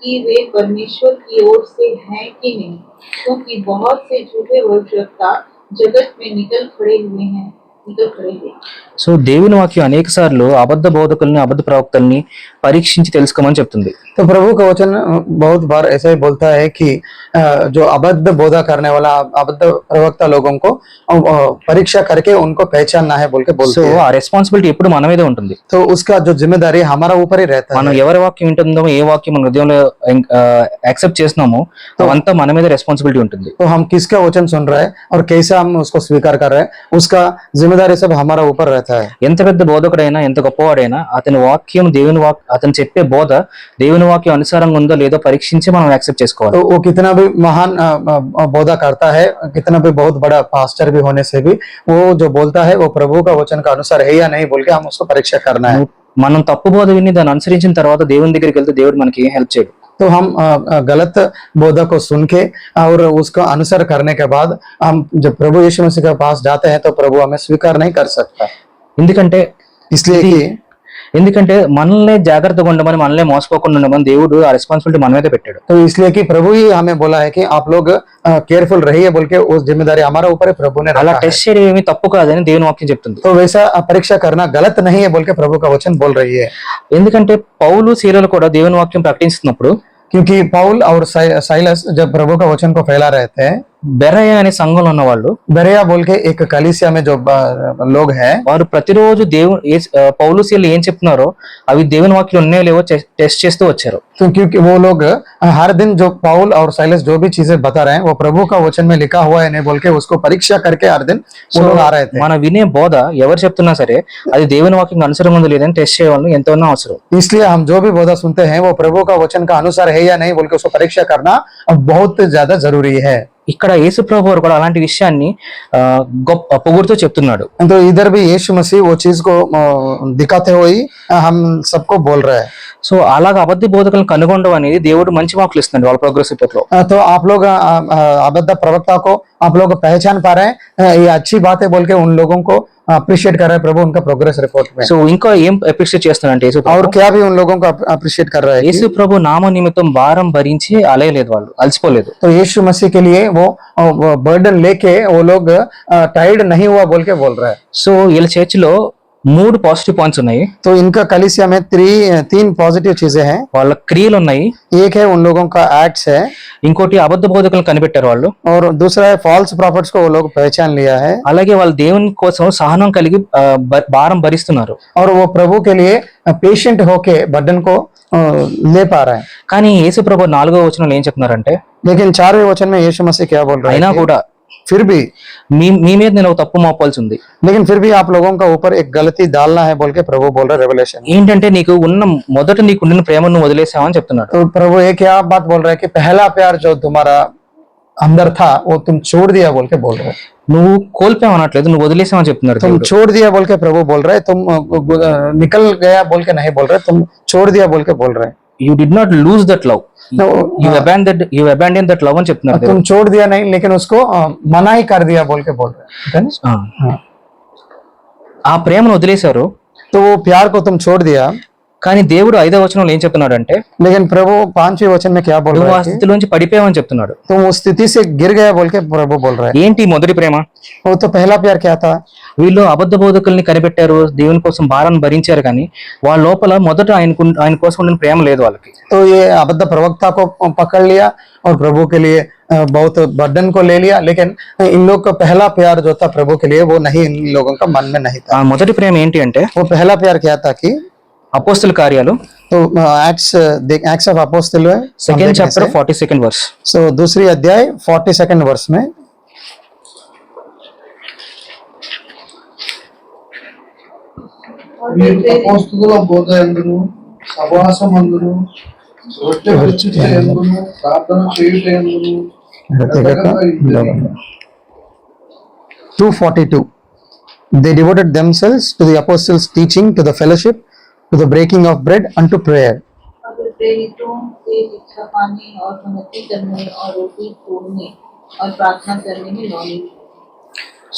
कि वे परमेश्वर की ओर से हैं कि नहीं, क्योंकि बहुत से झूठे भविष्यवक्ता जगत में निकल खड़े हैं. సో దేవుని వాక్యం అనేక సార్లు అబద్ధ బోధకుల్ని అబద్ధ ప్రవక్తల్ని పరీక్షించి తెలుసుకోమని చెప్తుంది. तो प्रभु का वचन बहुत बार ऐसा ही बोलता है कि जो अबद्ध बोधा करने वाला अबद्ध प्रवक्ता लोगों को परीक्षा करके उनको पहचानना है बोल के సో बोलते हैं. ఆ రెస్పాన్సిబిలిటీ ఎప్పుడు మన మీదే ఉంటుంది. तो उसका जो जिम्मेदारी हमारा ऊपर ही रहता మనం है. ఎవరి వాక్యం వింటుందో, ఏ వాక్యం మన హృదయంలో యాక్సెప్ట్ చేస్తున్నామో అవంతా మన మీద రెస్పాన్సిబిలిటీ ఉంటుంది. तो हम किसका वचन सुन रहे हैं और कैसे हम उसको स्वीकार कर रहे हैं, उसका जिम्मेदारी सब हमारा ऊपर रहता है. ఎంత పెద్ద బోధకుడైనా ఎంత గొప్పవాడైనా అతని వాక్యం అతను చెప్పే బోధ దేవుని వాక్యం అనుసారంగా ఉందో లేదో పరీక్షించి మనం యాక్సెప్ట్ చేసుకోవాలి. तो वो कितना भी महान बोधा करता है, कितना भी बहुत बड़ा पास्टर भी होने से भी वो जो बोलता है वो प्रभु का वचन का अनुसार है या नहीं बोल के हम उसको परीक्षा करना है. మనం తప్పు బోధ విని దాన్ని అనుసరించిన తర్వాత దేవుని దగ్గరికి వెళ్తే దేవుడు మనకి ఏం హెల్ప్ చేయడు. तो हम गलत बोधा को सुन के और उसको अनुसार करने के बाद हम जब प्रभु यीशु मसीह के पास जाते हैं तो प्रभु हमें स्वीकार नहीं कर सकता. ఎందుకంటే इसलिए कि ఎందుకంటే మనల్ని జాగ్రత్తగా ఉండమని, మనల్ని మోసపోకుండా ఉండమని దేవుడు ఆ రెస్పాన్సిబిలిటీ మన మీద పెట్టాడు. तो इसलिए कि प्रभु ही हमें बोला है कि आप लोग केयरफुल रहिए बोल के उस जिम्मेदारी हमारा ऊपर है, प्रभु ने అలా रखा है। టెస్ట్ చేయడం ఏమీ తప్పు కాదని దేవుని వాక్యం చెప్తుంది. तो वैसा परीक्षा करना गलत नहीं है बोल के प्रभु का वचन बोल रही है। ఎందుకంటే పౌలు శీలలు కూడా దేవుని వాక్యం ప్రకటిస్తున్నప్పుడు क्योंकि पौल और साइलस जब प्रभु का वचन को फैला रहे थे, బెరయ అనే సంఘంలో ఉన్న వాళ్ళు बेरेया बोल के एक कलीसिया में जो लोग हैं, వారు ప్రతిరోజు పౌలు శీలలు ఏం చెప్తున్నారో అవి దేవుని వాక్యం ఉన్నాయో లేవో టెస్ట్ చేస్తూ వచ్చారు. तो क्योंकि वो लोग हर दिन जो पौल और साइलस जो भी चीजें बता रहे हैं वो प्रभु का वचन में लिखा हुआ है नहीं बोल के उसको परीक्षा करके हर दिन वो लोग आ रहे थे। మన వినే బోధ ఎవరు చెప్తున్నా సరే అది దేవుని వాక్యం అనుసరం ఉందో లేదని టెస్ట్ చేయడం ఎంతో అవసరం. इसलिए हम जो भी बोधा सुनते हैं वो प्रभु का वचन का अनुसार है या नहीं बोल के उसको परीक्षा करना बहुत ज्यादा जरूरी है। ఇక్కడ యేసు ప్రభు వారు కూడా అలాంటి విషయాన్ని గొప్ప పొగుడుతూ చెప్తున్నాడు. तो इधर भी यीशु मसीह वो चीज को दिखाते हुए ही हम सबको बोल रहे हैं। సో అలాగ అబద్ధ బోధకులను కనుగొనడం అనేది దేవుడు మంచి మార్కులు ఇస్తున్నాడు వాళ్ళ ప్రోగ్రెస్ రిపోర్ట్ లో. तो आप लोग अबद्ध प्रवक्ता को आप लोग पहचान पा रहे हैं, ये अच्छी बात है बोल के उन लोगों को अप्रिशिएट कर रहे हैं प्रभु उनका प्रोग्रेस रिपोर्ट में। సో ఇంకా ఏం అప్రిషియేట్ చేస్తున్నారంటే యేసు और ప్రభు क्या भी उन लोगों को अप्रिशिएट कर रहा है యేసు ప్రభు నామ నిమిత్తం భారం భరించి అలయలేదు, వాళ్ళు అలసిపోలేదు. तो यीशु मसीह के लिए वो बर्डन लेके वो लोग टायर्ड नहीं हुआ बोल के बोल रहा है। సో వీళ్ళ చర్చిలో 3 పాజిటివ్ పాయింట్స్ ఉన్నాయి. तो इनका कलीसिया में 3 पॉजिटिव चीजें हैं। వాళ్ళ క్రియలు ఉన్నాయి, एक है उन लोगों का एक्ट्स है, ఇంకోటి అబద్ధ బోధకులను కనిపెట్టారు వాళ్ళు, और दूसरा है फॉल्स प्रॉफिट्स को वो लोग पहचान लिया है, అలాగే వాళ్ళు దేవుని కోసం సహనం కలిగి భారం భరిస్తున్నారు. और वो प्रभु के लिए पेशेंट होके बर्डन को ले पा रहा है। కానీ యేసు ప్రభు 4వ వచనంలో ఏం చెప్తున్నారంటే, लेकिन 4वें वचन में यीशु मसीह क्या बोल रहा అయినా है కూడా फिर भी మీ మీద నేను ఒక తప్పు మోపాల్సి ఉంది. लेकिन फिर भी आप लोगों का ऊपर एक गलती डालना है बोल के प्रभु बोल रहे रेवलेशन। ఏంటంటే నీకు మొదట నీకుండిన ప్రేమను నువ్వు వదిలేసావని చెప్తున్నాడు. तो प्रभु एक क्या बात बोल रहे हैं कि पहला प्यार जो तुम्हारा अंदर था वो तुम छोड़ दिया बोल के बोल रहे हैं। నువ్వు కోల్పోయావు అనట్లేదు, నువ్వు వదిలేసావని చెప్తున్నారు तुम దేవుడు. छोड़ दिया बोल के प्रभु बोल रहे हैं, तुम निकल गया बोल के नहीं बोल रहे, तुम छोड़ दिया बोल के बोल रहे हैं। You did not lose that love, तो యూ అబాండన్ దట్ లవ్ అని చెప్తున్నారు तुम దేవుడు. छोड़ दिया नहीं लेकिन उसको मना ही कर दिया बोल के बोल रहे हैं। ఆ ప్రేమను వదిలేశారు. तो वो प्यार को तुम छोड़ दिया, కానీ దేవుడు 5వ వచనంలో ఏం చెప్తున్నాడు అంటే, लेकिन प्रभु 5वें वचन में क्या बोल నువ్వు रहा ఆ है कि స్థితిలోంచి పడిపోయావని చెప్తున్నాడు. तुम उस स्थिति से गिर गया बोल के प्रभु बोल रहा है। ఏంటి మొదటి ప్రేమ? वो तो पहला प्यार क्या था? వీళ్ళు అబద్ధ బోధకుల్ని కనిపెట్టారు, దేవుని కోసం భారాన్ని భరించారు, కానీ వాళ్ళ లోపల మొదట ఆయన కోసం ఉండిన ప్రేమ లేదు వాళ్ళకి. तो ये अबद्ध प्रवक्ता को पकड़ लिया और प्रभु के लिए बहुत बर्डन को ले लिया, लेकिन इन लोग का पहला प्यार जो था प्रभु के लिए वो नहीं, इन लोगों का मन में नहीं था। ఆ మొదటి ప్రేమ ఏంటి అంటే, वो पहला प्यार क्या था कि అపోస్తల కార్యాలు तो एक्ट्स ऑफ अपोस्टल है 2nd చాప్టర్ 42nd వర్స్. सो दूसरी अध्याय 42nd वर्ष में అపోస్తలుల బోధ ఎందును సహవాసం అందును రొట్టె విరుచుట ఎందును ప్రార్థన చేయుట ఎందును 242 they devoted themselves to the apostles' teaching, to the fellowship, to the breaking of bread, and to prayer. अगर प्रेरितों से शिक्षा पाने और उन्नति करने और रोटी तोड़ने और प्रार्थना करने में लौली।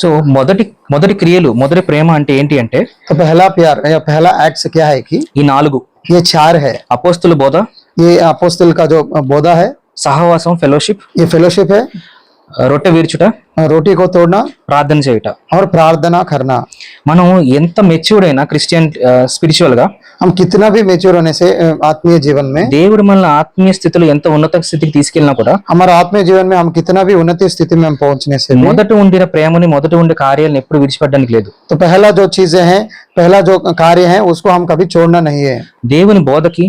సో మొదటి క్రియలు, మొదటి ప్రేమ అంటే ఏంటి అంటే, तो पहला प्यार या पहला एक्ट क्या है कि ఈ 4 ये 4 है। అపోస్తల బోధ, ये अपोस्टल का जो बोधा है, సహవాసం ఫెలోషిప్, ये फेलोशिप है, రొట్టె విరుచుట, रोटी को तोड़ना ప్రార్థన చేయుట. और प्रार्थना करना। మనం ఎంత మెచ్యూర్డ్ అయినా క్రిస్టియన్ స్పిరిచువల్ గా, हम कितना भी मेच्योर होने से आत्मीय जीवन में, దేవుడు మనల్ని ఆత్మీయ స్థితిలో ఎంత ఉన్నత స్థితికి తీసుకెళ్ళినా కూడా हमारा आत्मीय जीवन में हम कितना भी उन्नति स्थिति में हम पहुंचने से भी, మొదట ఉండిన ప్రేమని, మొదట ఉండే కార్యాలను ఎప్పుడు విడిచిపెట్టడానికి లేదు. तो पहला जो चीजें हैं, पहला जो कार्य है उसको हम कभी छोड़ना नहीं है। దేవుని బోధకి,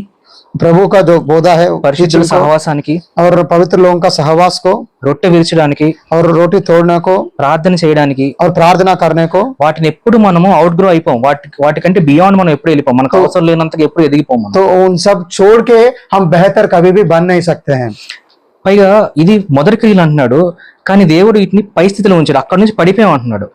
प्रभु का जो बोधा है పరిశుద్ధుల సహవాసానికి, और पवित्र लोगों का सहवास को, రొట్టె విరచడానికి, और रोटी तोड़ने को, ప్రార్థన చేయడానికి, और प्रार्थना करने को, వాటిని ఎప్పుడు మనము అవుట్ గ్రో అయిపోం, వాటికంటే బియాండ్ మనం ఎప్పుడు వెళ్ళిపోం, మనకు అవసరం లేనంతగా ఎప్పుడు ఎదిగిపోం మనం. तो उन सब छोड़ के हम बेहतर कभी भी बन नहीं सकते हैं। పైగా ఇది మొదటి క్రియలు అంటున్నాడు, కానీ దేవుడు వీటిని పై స్థితిలో ఉంచాడు, అక్కడ నుంచి పడిపోయామంటున్నాడు.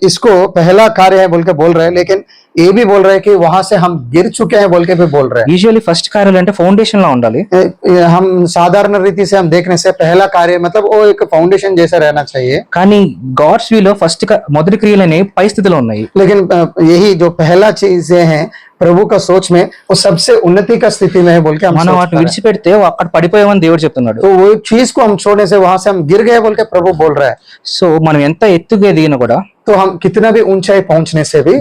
इसको पहला कार्य है बोल के बोल रहे हैं, लेकिन ये भी बोल रहे हैं कि वहां से हम गिर चुके हैं बोल के भी बोल रहे हैं। యూజువల్లీ ఫస్ట్ కార్యాలు అంటే ఫౌండేషన్ లా ఉండాలి. हम साधारण रीति से हम देखने से पहला कार्य मतलब वो एक फाउंडेशन जैसा रहना चाहिए, కానీ గాడ్స్ వ్యూలో ఫస్ట్ మొదటి క్రియలు అనేవి పై స్థితిలో ఉన్నాయి. लेकिन यही जो पहला चीजें हैं प्रभु का सोच में वो सबसे उन्नति का स्थिति में है बोल के हम మనం सोच వాటిని पा रहे हैं। విడిచిపెడితే అక్కడ పడిపోయామని దేవుడు చెప్తున్నాడు. तो वो एक चीज को हम छोड़ने से वहां से हम गिर गए बोल के प्रभु बोल रहा है। సో మనం ఎంత ఎత్తుగా ఎదిగినా కూడా तो हम कितना भी ऊंचाई पहुंचने से भी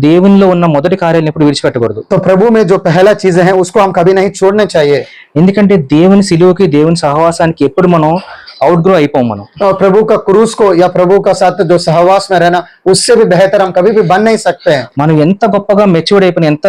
దేవునిలో ఉన్న మొదటి కార్యాలను ఎప్పుడు విడిచిపెట్టకూడదు. तो प्रभु में जो पहला चीजें हैं उसको हम कभी नहीं छोड़ना चाहिए। ఎందుకంటే దేవుని సిలువకి దేవుని సహవాసానికి ఎప్పుడు మనం అవుట్ గ్రో అయిపోం. మనం और प्रभु का क्रूस को या प्रभु का साथ जो सहवास में रहना उससे भी बेहतर हम कभी भी बन नहीं सकते हैं। మనం ఎంత గొప్పగా మెచ్యూర్డ్ అయిపోయిన ఎంత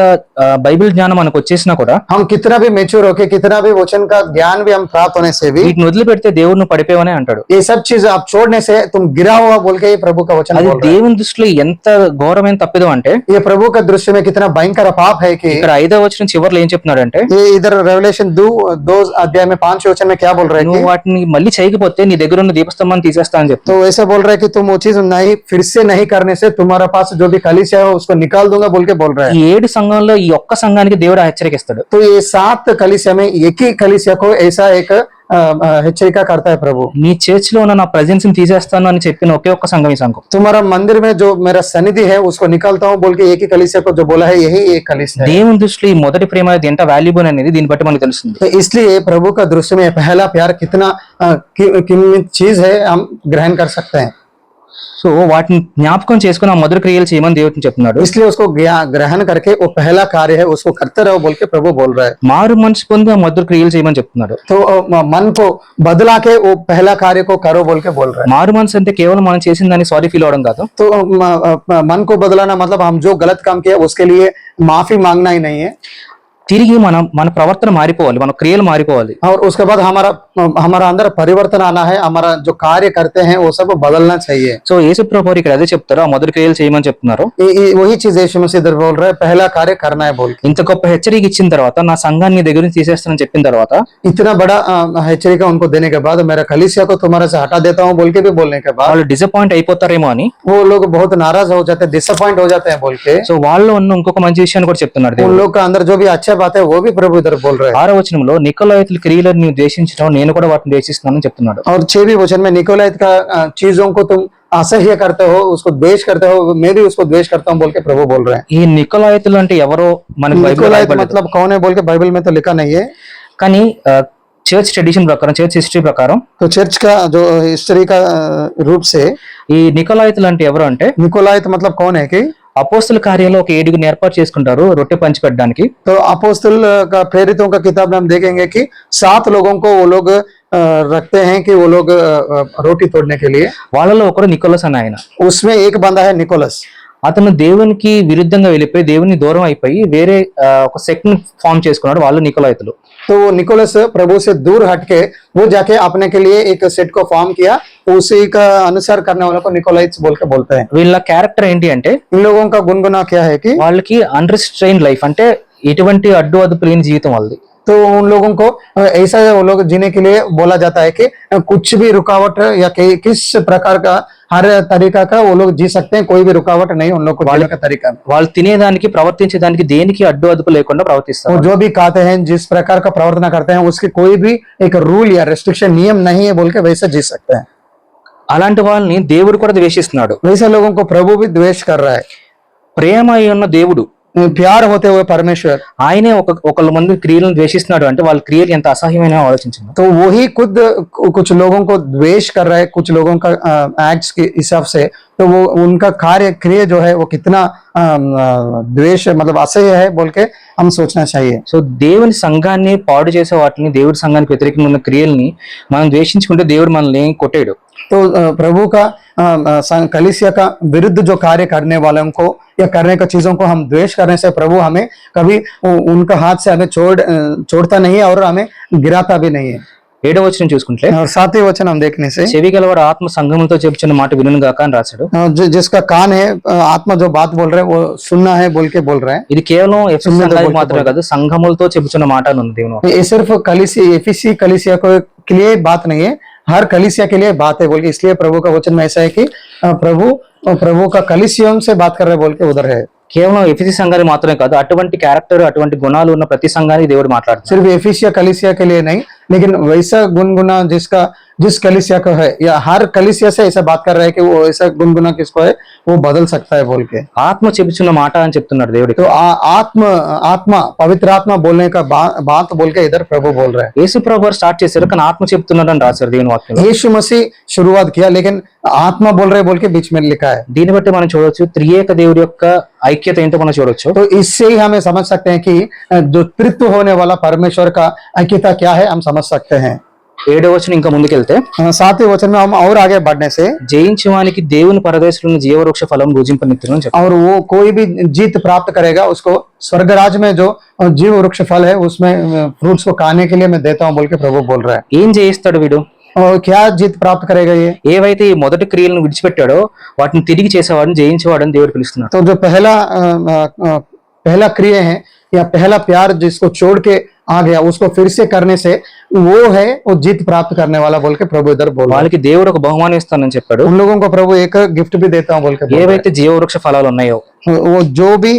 బైబిల్ జ్ఞానం మనకు వచ్చేసినా కూడా हम कितना भी मेच्योर होके कितना भी वचन का ज्ञान भी हम प्राप्त होने से भी వీటిని వదిలిపెడితే దేవుడు నువ్వు పడిపోయావనే అంటాడు. ये सब चीज आप छोड़ने से तुम गिरा हुआ बोल के ये प्रभु का वचन అది बोल रहा है। దేవుని దృష్టిలో ఎంత ఘోరమైన తప్పిదం అంటే ये प्रभु का दृश्य में कितना भयंकर पाप है कि ఇక్కడ 5వ వచనం చివరిలో ఏం చెప్తున్నాడంటే, ये इधर रेवलेशन 2 अध्याय में 5 वचन में क्या बोल रहे हैं నువ్వు कि వాటిని మళ్ళీ చేయకపోతే నీ దగ్గర ఉన్న దీపస్తంభాన్ని తీసేస్తా అని చెప్తాను. तो ऐसा बोल रहा है कि तुम वो चीज नहीं फिर से नहीं करने से तुम्हारा पास जो भी कलीसिया है उसको निकाल दूंगा बोल के बोल रहा है। ఈ 7 సంఘంలో ఈ ఒక్క సంఘానికి దేవుడు హెచ్చరికిస్తాడు. तो ये 7 कलीसिया में एक ही कलीसिया को ऐसा एक హెచ్చరిక करता है प्रभु। నీ చర్చ్ లో ఉన్న నా ప్రెజెన్స్ ని తీసేస్తాను అని చెప్పిన ఒకే ఒక్క సంఘం ఈ సంఘం. तुम्हारा मंदिर में जो मेरा सनिधि है उसको निकालता हूँ बोल के एक ही कलीसिया को जो बोला है यही एक कलीसिया है। దేవుని దృష్టిలో ఈ మొదటి ప్రేమ అనేది ఎంత వాల్యుబుల్ అనేది దీన్ని బట్టి మనకు తెలుస్తుంది. तो इसलिए प्रभु का दृश्य में पहला प्यार कितना कीमती चीज है हम ग्रहण कर सकते हैं। సో వాటిని జ్ఞాపకం చేసుకుని ఆ మొదటి క్రియలు చేయమని దేవుడు చెప్తున్నాడు. इसलिए उसको ग्रहण करके वो पहला कार्य है उसको करते रहो बोल के प्रभु बोल रहा है। మారు మనసు పొంది ఆ మొదటి క్రియలు చేయమని చెప్తున్నాడు. तो मन को बदला के वो पहला कार्य को करो बोल के बोल रहा है। మారు మనసు అంటే కేవలం మనం చేసిన దాన్ని సారీ ఫీల్ అవడం కాదు. तो मन को बदलाना मतलब हम जो गलत काम किया उसके लिए माफी मांगना ही नहीं है, తిరిగి మన ప్రవర్తన మారిపోవాలి, మన క్రియలు మారిపోవాలి. और उसके बाद हमारा अंदर परिवर्तन आना है, हमारा जो कार्य करते हैं वो सब बदलना चाहिए। సో యేసు ప్రభువు ఇక్కడ అదే చెప్తారు, ఆ మొదటి క్రియలు చేయమని చెప్తున్నారు. वही चीज यीशु मसीह इधर बोल रहा है पहला कार्य करना है बोल के। ఇంత గొప్ప హెచ్చరిక ఇచ్చిన తర్వాత, నా సంఘాన్ని దగ్గర నుంచి తీసేస్తానని చెప్పిన తర్వాత, इतना बड़ा हेचरिका उनको देने के बाद मेरा कलीसिया को तुम्हारे से हटा देता हूँ बोल के भी बोलने के बाद వాళ్ళు డిసప్పాయింట్ అయిపోతారేమో అని वो लोग बहुत नाराज हो जाते हैं, डिसअपॉइंट हो जाते हैं बोल के। సో వాళ్ళలో ఉన్న ఇంకొక మంచి విషయాన్ని కూడా చెప్తున్నాడు उन దేవుడు. लोग का अंदर जो भी अच्छा बात है वो भी प्रभु इधर बोल रहे हैं। 6వ వచనంలో నికోలాయితుల క్రియలను నీవు ద్వేషించడం నేను కూడా వాటిని ద్వేషిస్తున్నానని చెప్తున్నాడు. और 6वीं वचन में निकोलाइट का चीजों को तुम असह्य करते हो, उसको द्वेष करते हो, मैं भी उसको द्वेष करता हूँ बोल के प्रभु बोल रहे हैं। ఈ నికోలాయితులు అంటే ఎవరో మనకు బైబిల్లో निकोलाइट రాయబడలేదు. मतलब कौन है बोल के बाइबल में तो लिखा नहीं है, కానీ చర్చ్ ట్రెడిషన్ ప్రకారం, చర్చ్ హిస్టరీ ప్రకారం तो चर्च का जो हिस्ट्री का रूप से ఈ నికోలాయితులు అంటే ఎవరు అంటే, निकोलाइट मतलब कौन है कि అపోస్తుల కార్యాల్లో ఒక 7 ఏర్పాటు చేసుకుంటారు రొట్టె పంచి పెట్టడానికి. तो अपोस्तल का प्रेरितों का किताब में हम देखेंगे कि 7 लोगों को वो लोग रखते हैं कि वो लोग रोटी तोड़ने के लिए। వాళ్ళలో ఒకరు నికోలస్ అని ఆయన. उसमें एक बंदा है निकोलस, అతను దేవునికి విరుద్ధంగా వెళ్ళిపోయి దేవుని దూరం అయిపోయి వేరే ఒక సెక్ట్ ని ఫామ్ చేసుకున్నాడు, వాళ్ళు నికోలాయితులు. तो वो निकोलस प्रभु से दूर हटके वो जाके अपने के लिए एक सेट को फॉर्म किया, उसी का अनुसार करने वालों को निकोलाइट्स बोल के बोलते हैं। వీళ్ళ క్యారెక్టర్ ఏంటి అంటే, इन लोगों का गुनगुना क्या है कि వాళ్ళకి అన్రిస్ట్రైన్ లైఫ్, అంటే ఎటువంటి అడ్డు అదుపు లేని జీవితం వాళ్ళది. तो उन लोगों को ऐसा वो लोग जीने के लिए बोला जाता है कि कुछ भी रुकावट या किस प्रकार का हर तरीका का वो लोग जी सकते हैं, कोई भी रुकावट नहीं उन लोग को जीने का तरीका। వాళ్ళు తినేదానికి ప్రవర్తించేదానికి దేనికి అడ్డు అదుపు లేకుండా वो ప్రవర్తిస్తారు. जो भी खाते हैं जिस प्रकार का प्रवर्तन करते हैं उसके कोई भी एक रूल या रेस्ट्रिक्शन नियम नहीं है बोल के वैसे जी सकते हैं। అలాంటి వాళ్ళని దేవుడు కూడా ద్వేషిస్తున్నాడు. वैसे लोगों को प्रभु भी द्वेष कर रहा है। ప్రేమ అయి ఉన్న దేవుడు, प्यार होते हुए परमेश्वर, ఆయనే ఒకళ్ళ మంది క్రియలను ద్వేషిస్తున్నాడు అంటే వాళ్ళ క్రియలు ఎంత అసహ్యమైన ఆలోచించింది. तो वही खुद कुछ लोगों को द्वेष कर रहा है कुछ लोगों का एक्ट्स के हिसाब से, तो वो उनका कार्य क्रिया जो है वो कितना द्वेष मतलब असह्य है बोल के हम सोचना चाहिए। సో దేవుని సంఘాన్ని పాడు చేసే వాటిని, దేవుడి సంఘానికి వ్యతిరేకంగా ఉన్న క్రియల్ని మనం ద్వేషించుకుంటే దేవుడు మనల్ని కొట్టాడు. तो प्रभु का कलीसिया का विरुद्ध जो कार्य करने वालों को या करने का चीजों को हम द्वेष करने से प्रभु हमें कभी उनका हाथ से हमें छोड़ता नहीं है और हमें गिराता भी नहीं है। 7వ వచనం చూసుకుంటే, और 7वें वचन हम देखने से చెవి గలవాడు ఆత్మ సంఘములతో చెప్పుచున్న మాట వినును గాక అని రాశాడు. जिसका कान है आत्मा जो बात बोल रहे हैं वो सुनना है बोल के बोल रहे हैं। ఇది కేవలం ఎఫెసీ సున్నత సంఘానికి బోల్తో మాత్రమే కాదు, సంఘములతో చెప్పుచున్న మాట అని ఉంది దేవుని వాక్యం. ये सिर्फ एफिसी कलीसिया को के लिए बात नहीं है, हर कलीसिया के लिए बात है बोल के, इसलिए प्रभु का वचन में ऐसा है कि प्रभु का कलीसियों से बात कर रहे बोल के उधर है। కేవలం ఎఫెసీ సంఘాన్ని మాత్రమే కాదు, అటువంటి క్యారెక్టర్ అటువంటి గుణాలు ఉన్న ప్రతి సంఘానికి దేవుడు మాట్లాడుతాడు. सिर्फ एफिसिया कलीसिया के लिए नहीं, लेकिन वैसा गुनगुना जिस कलीसिया को है, या हर कलीसिया से ऐसा बात कर रहा है कि वो ऐसा गुनगुना किसको है वो बदल सकता है बोल के। ఆత్మ చెబుతున్న మాట అని చెప్తున్నాడు దేవుడికి. तो आत्मा पवित्र आत्मा बोलने का बात बोल के इधर प्रभु बोल रहा है। యేసు ప్రభు స్టార్ట్ చేశారు, కానీ ఆత్మ చెప్తున్నాడు అని రాశారు దేవుని వాక్యంలో. यीशु मसीह शुरुआत किया, लेकिन आत्मा बोल रहे बोल के बीच में लिखा है। దీన్ని బట్టి మనం చూడొచ్చు త్రియేక దేవుడి యొక్క ఐక్యత ఏంటో మనం చూడొచ్చు. तो इससे ही हमें समझ सकते हैं कि जो तृत्व होने वाला परमेश्वर का ऐक्यता क्या है, हम समझ सकते हैं। 7వ వచనం ఇంకా ముందుకెళ్తే, 7वें वचन में हम और आगे बढ़ने से, జయించువానికి దేవుని పరదేశంలో జీవవృక్ష ఫలం భుజింపనిత్తును అని చెప్పారు. और वो कोई भी जीत प्राप्त करेगा उसको स्वर्ग राज में जो जीव वृक्ष फल है उसमें फ्रूट्स को खाने के लिए मैं देता हूँ बोल के प्रभु बोल रहा है। ఏం జయిస్తాడు వీడు? और क्या जीत प्राप्त करेगा ये? ఏవైతే ఈ మొదటి క్రియలను విడిచిపెట్టాడో వాటిని తిరిగి చేసేవాడిని జయించేవాడని దేవుడు పిలుస్తున్నాడు. तो जो पहला क्रिय है या पहला प्यार जिसको छोड़ के आ गया उसको फिर से करने से वो है वो जीत प्राप्त करने वाला बोल के प्रभु इधर बोल रहा है। వాళ్ళకి దేవుడు ఒక బహుమానం ఇస్తానని చెప్పాడు. उन लोगों को प्रभु एक गिफ्ट भी देता हूँ बोल के बोल रहा ఏవైతే జీవవృక్ష ఫలాలు ఉన్నాయో, है। वो जो भी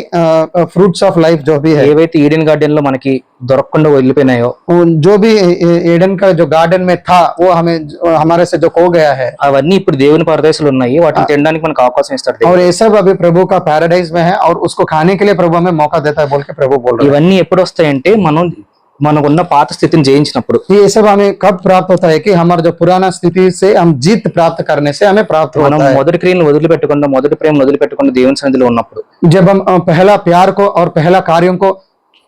फ्रूट्स ऑफ लाइफ जो भी है, ఏవైతే ఈడెన్ గార్డెన్ లో మనకి దొరకకుండా వెళ్ళిపోయినాయో, जो भी एडन का जो गार्डन में था वो हमारे से जो खो गया है, అవన్నీ ఇప్పుడు దేవుని పరదేశంలో ఉన్నాయి. వాటిని తినడానికి మనకు అవకాశం ఇస్తాడు దేవుడు. और ये सब अभी प्रभु का पैराडाइज में है और उसको खाने के लिए प्रभु हमें मौका देता है बोल के प्रभु बोल रहा ఇవన్నీ ఎప్పుడు వస్తాయంటే మనకున్న పాత స్థితిని జయించినప్పుడు. है। ये सब हमें कब प्राप्त होता है कि हमारा जो पुराना स्थिति से हम जीत प्राप्त करने से हमें प्राप्त మనం होता है। మొదటి క్రియలను వదిలిపెట్టకుండా, మొదటి ప్రేమ వదిలిపెట్టకుండా దేవుని సన్నిధిలో ఉన్నప్పుడు, जब हम पहला प्यार को और पहला कार्यों को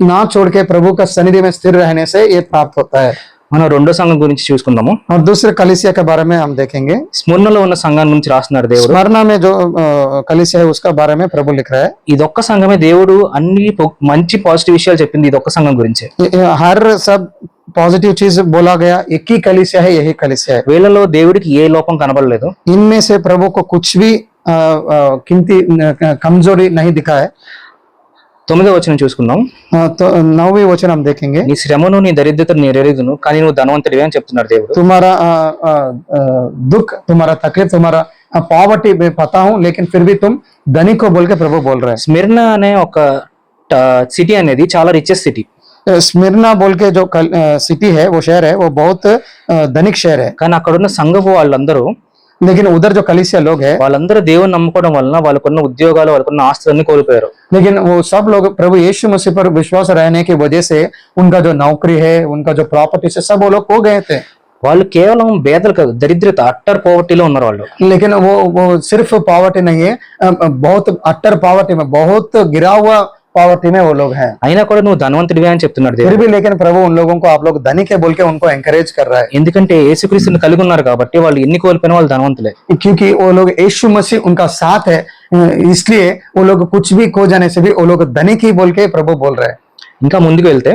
ना छोड़ के प्रभु का सन्निधि में स्थिर रहने से ये प्राप्त होता है। మనం రెండో సంఘం గురించి చూసుకుందాము. और दूसरे कलीसिया के बारे में हम देखेंगे। స్మరణలో ఉన్న సంఘాన్ని గురించి రాస్తున్నాడు దేవుడు. स्मरणा में जो कलीसिया है उसका बारे में प्रभु लिख रहा है। ఇదొక్క సంఘమే దేవుడు అన్ని మంచి పాజిటివ్ విషయాలు చెప్పింది ఇదొక్క సంఘం గురించే. हर सब पॉजिटिव चीज बोला गया, एक ही कलीसिया है, यही कलीसिया है। వీళ్ళలో దేవుడికి ఏ లోపం కనబడలేదు. इनमें से प्रभु को कुछ भी कीमती कमजोरी नहीं दिखा है। 9వ వచనం చూసుకుందాం. तो 9वें वचन हम देखेंगे। నీ శ్రమను నీ దరిద్రతను నేను ఎరుగుదును, కానీ నువ్వు ధనవంతుడివే అని చెప్తున్నాడు దేవుడు. तुम्हारा दुख, तुम्हारा तकलीफ, तुम्हारा पॉवर्टी मैं पता हूँ, लेकिन फिर भी तुम धनी को बोल के प्रभु बोल रहे हैं। స్మిర్న అనే ఒక సిటీ అనేది చాలా రిచెస్ట్ సిటీ. स्मिरना बोल के जो सिटी है, वो शहर है, वो बहुत धनिक शहर है। కానీ అక్కడున్న సంఘపు వాళ్ళందరూ लेकिन उधर जो कलीसिया लोग है, వాళ్ళందరూ దేవుని నమ్ముకోవడం వలన వాళ్ళకున్న ఉద్యోగాలు, వాళ్ళకున్న ఆస్తులన్నీ కోల్పోయారు. लेकिन वो सब लोग प्रभु यीशु मसीह पर विश्वास रहने की वजह से उनका जो नौकरी है, उनका जो प्रॉपर्टी है, सब वो लोग खो गए थे। వాళ్ళు కేవలం బేదలు కాదు, దరిద్రత అట్టర్ పోవర్టీలో ఉన్నారు వాళ్ళు. लेकिन वो सिर्फ पॉवर्टी नहीं है, बहुत अट्टर पॉवर्टी में, बहुत गिरा हुआ पॉवर्टी में वो लोग हैं। అయినా కూడా నువ్వు ధనవంతుడివే అని చెప్తున్నాడు फिर దేవుడు. भी लेकिन प्रभु उन लोगों को आप लोग धनी के बोल के उनको एनकरेज कर रहा है, ఎందుకంటే యేసుక్రీస్తుని కలిగి ఉన్నారు కాబట్టి వాళ్ళు ఎన్ని కోల్పోయినా వాళ్ళు ధనవంతులే. क्योंकि वो लोग यीशु मसीह उनका साथ है, इसलिए वो लोग कुछ भी खो जाने से भी वो लोग धनी की बोल के प्रभु बोल रहे हैं। ఇంకా ముందుకు వెళ్తే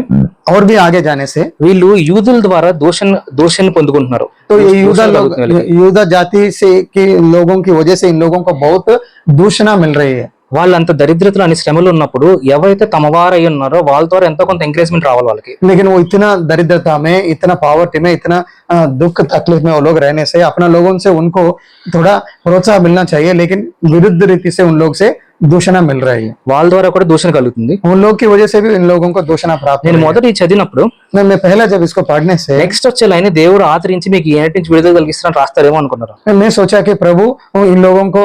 और भी आगे जाने से వీళ్ళు యూదుల ద్వారా దోషాన్ని పొందుకుంటున్నారు. तो ये దోషాలు కలుగుతున్నాయి వీళ్ళకి. यूदा जाति से के लोगों की वजह से इन लोगों को बहुत दूषणा मिल रही है। వాళ్ళంత దరిద్రతలు అని శ్రమలు ఉన్నప్పుడు ఎవరైతే తమవారై ఉన్నారో వాళ్ళ ద్వారా ఎంతో కొంత ఎంకరేజ్మెంట్ రావాలి వాళ్ళకి. लेकिन वो इतना दरिद्रता में, इतना पॉवर्टी में, इतना दुख तकलीफ में वो लोग रहने से अपना लोगों से उनको थोड़ा प्रोत्साहन मिलना चाहिए, लेकिन विरुद्ध रीति से उन लोग से दूषणा मिल रही है। వాళ్ళ ద్వారా కూడా దూషణ కలుగుతుంది. उन लोग की वजह से भी इन लोगों को दूषणा प्राप्त हो నేను रही है। మొదటి చదివినప్పుడు मैं पहला जब इसको पढ़ने से నెక్స్ట్ వచ్చే లైన్ దేవుడు ఆదరించి మీకు ఏటి నుంచి విడుదల కలిగిస్తారని రాస్తారేమో అనుకున్నారు. मैं सोचा कि प्रभु इन लोगों को,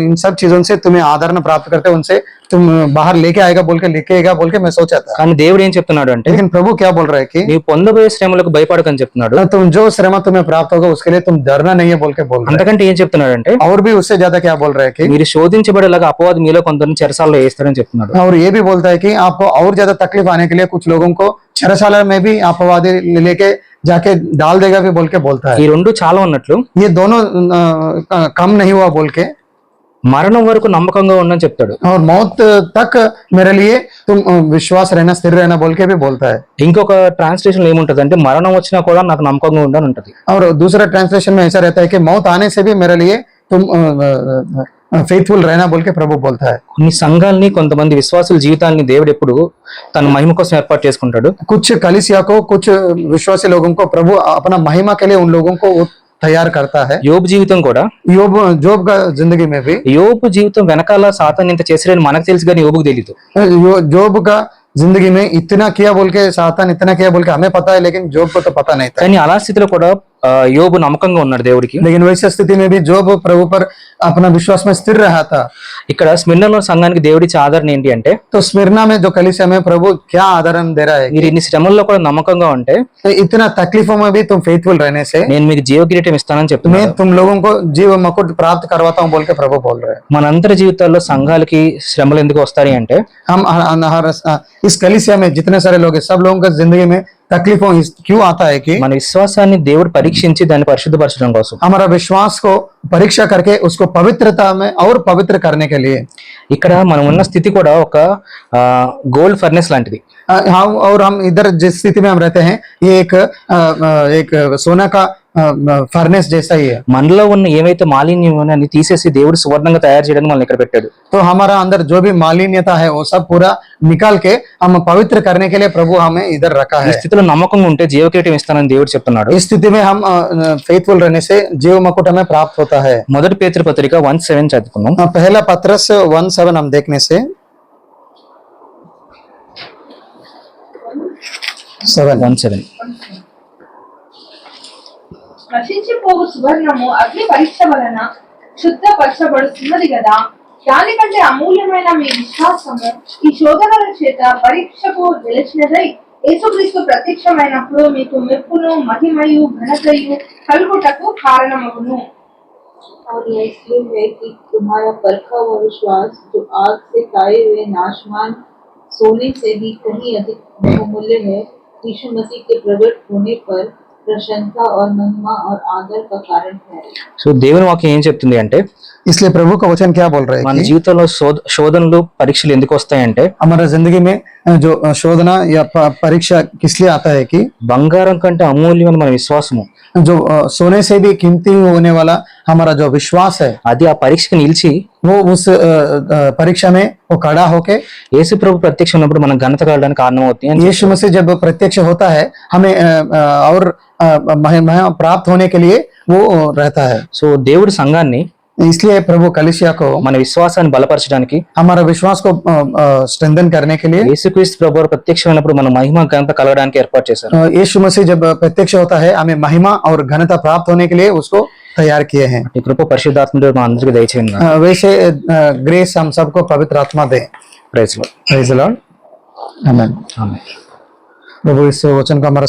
इन सब चीजों से तुम्हें आदरण प्राप्त करते, उनसे तुम बाहर लेके आएगा बोल के, लेके आएगा बोल के मैं सोचा था। కానీ దేవుడు ఏం చెప్తున్నాడు అంటే, लेकिन प्रभु क्या बोल रहा है कि నీవు పొందబోయే శ్రమలకు భయపడకని చెప్తున్నాడు. तुम जो श्रम तुम्हें प्राप्त होगा उसके लिए तुम डरना नहीं है बोल के बोल रहा అంతకంటే ఏం చెప్తున్నాడు అంటే, है। और भी उससे ज्यादा क्या बोल रहा है कि, మీరు శోధించబడేలాగా అపవాది మీలో కొందరిని చెరసాలలో వేస్తారని చెప్తున్నాడు. और ये भी बोलता है कि आपको और ज्यादा तकलीफ आने के लिए कुछ लोगों को चरसाला में भी अपवादी लेके जाके डाल देगा भी बोल के बोलता ఈ है। రెండు చాలా ఉన్నట్లు ये दोनों कम नहीं हुआ बोल के, మరణం వరకు నమ్మకంగా ఉండని చెప్తాడు. और मौत तक मेरे लिए तुम विश्वास रहना, स्थिर रहना बोल के भी बोलता है। ఇంకొక ట్రాన్స్లేషన్ ఏముంటది అంటే, మరణం వచ్చినా కూడా నాకు నమ్మకంగా ఉండని ఉంటది. और दूसरा ट्रांसलेशन में ऐसा रहता है कि मौत आने से भी मेरे लिए तुम फेथफुल रहना बोल के प्रभु बोलता है। కొన్ని సంఘాలని కొంతమంది విశ్వాసుల జీవితాలని దేవుడు ఎప్పుడు తన మహిమ కోసం ఏర్పాటు చేసుకుంటాడు. कुछ कलीसिया को, कुछ विश्वासी लोगों को प्रभु अपना महिमा के लिए उन लोगों को वो तैयार करता है। యోబు జీవితం కూడా, जोब का जिंदगी में भी యోబు జీవితం వెనకాల సాతాను ఇంత చేసాడని మనకు తెలుసు కానీ యోబుకు తెలియదు. जोब का जिंदगी में इतना किया बोल के, सातान इतना किया बोल के हमें पता है, लेकिन जोब को तो पता नहीं था। కానీ అలా స్థితిలో కూడా యోబు నమ్మకంగా ఉన్నాడు దేవుడికి. लेकिन वैसे स्थिति में भी जोब प्रभु पर अपना विश्वास में स्थिर रहा था। ఇక్కడ స్మిర్నలో సంఘానికి దేవుడిచ్చే ఆదరణ ఏంటి అంటే, तो स्मिरना में जो कलीसिया में प्रभु क्या आदरण दे रहा है మీరు ఇన్ని శ్రమల్లో కూడా నమ్మకంగా ఉంటే कि इतना तकलीफों में भी तुम फेथफुल रहने से నేను మీకు జీవ కిరీటం ఇస్తానని मैं చెప్తున్నాను. तुम लोगों को जीव मुकुट प्राप्त करवाता हूँ बोल के प्रभु बोल रहे हैं। మనందరి జీవితాల్లో సంఘాలకి శ్రమలు ఎందుకు వస్తాయి అంటే, हम इस कलीसिया में जितने सारे लोग हैं, सब लोगों का जिंदगी में तकलीफों क्यों आता है कि మన విశ్వాసాన్ని దేవుడు పరీక్షించి దాన్ని పరిశుద్ధపరచడం కోసం. हमारा विश्वास को परीक्षा करके उसको पवित्रता में और पवित्र करने के लिए। ఇక్కడ మనం ఉన్న స్థితి కూడా ఒక గోల్డ్ ఫర్నెస్ లాంటిది. हाँ, और हम इधर जिस स्थिति में हम रहते हैं, ये एक सोना का फर्नेस जैसा ही है। మనలో ఉన్న ఏవైతే మాలిన్యం అని తీసేసి దేవుడు సువర్ణంగా తయారు చేయడానికి మనల్ని ఇక్కడ పెట్టాడు. तो हमारा अंदर जो भी मालिन्यता है वो सब पूरा निकाल के हम पवित्र करने के लिए प्रभु हमें इधर रखा ఈ है। స్థితిలో నమ్మకంగా ఉంటే జీవ కిరీటం ఇస్తానని దేవుడు చెప్తున్నాడు. इस स्थिति में हम फेथफुल रहने से जीव मुकुट हमें प्राप्त होता है। మొదటి పేతురు పత్రిక 1:7 చదువుకుందాం. पहला पत्रस 1:7 हम देखने से 1:7 నశించిపోవు సువర్ణము అగ్ని పరీక్ష వలన శుద్ధపరచబడుతున్నది కదా, దానికంటే అమూల్యమైన మీ విశ్వాసము ఈ శోధనల చేత పరీక్షకు నిలిచినదై యేసుక్రీస్తు ప్రత్యక్షమైనప్పుడు మీకు మెప్పును మహిమయు ఘనతయు కలుగుటకు కారణమగును। और यह इसलिए है कि तुम्हारा परखा हुआ विश्वास, जो आग से ताए हुए नाशमान सोने से भी कहीं अधिक बहुमूल्य है, यीशु मसीह के प्रकट होने पर प्रशंसा और महिमा और आदर का कारण है। సో దేవుని వాక్యం ఏం చెప్తుంది అంటే, इसलिए प्रभु का वचन क्या बोल रहे మన हैं कि జీవితంలో శోధనలు పరీక్షలు ఎందుకు వస్తాయంటే, हमारा जिंदगी में जो शोधना या परीक्षा किस लिए आता है कि బంగారం కంటే అమూల్యమైన మన విశ్వాసము जो सोने से भी कीमती होने वाला हमारा जो विश्वास है, అది ఆ పరీక్షకు నిలిచి वो उस परीक्षा में वो खड़ा होके యేసు ప్రభు ప్రత్యక్షం ఉన్నప్పుడు మనం ఘనత కలగడానికి కారణం అవుతుంది అని यीशु मसीह जब प्रत्यक्ष होता है हमें और महिमा प्राप्त होने के लिए वो रहता है। సో దేవుడు సంఘాన్ని इसलिए प्रभु कलीसिया को మన విశ్వాసాన్ని బలపరచడానికి, हमारा विश्वास को स्ट्रेंथन करने के लिए యేసుక్రీస్తు ప్రభు ప్రత్యక్షమైనప్పుడు మన మహిమ ఘనత కలగడానికి ఏర్పాటు చేశారు. यीशु मसीह जब प्रत्यक्ष होता है हमें महिमा और घनता प्राप्त होने के लिए उसको तैयार किए हैं। ఈ కృప పరిశుద్ధాత్ముడు మా అందరికీ దయచేయండి. वैसे ग्रेस हम सबको पवित्र आत्मा दे। Praise Lord. Praise the Lord. Amen. Amen. प्रभु इस वचन को हमारा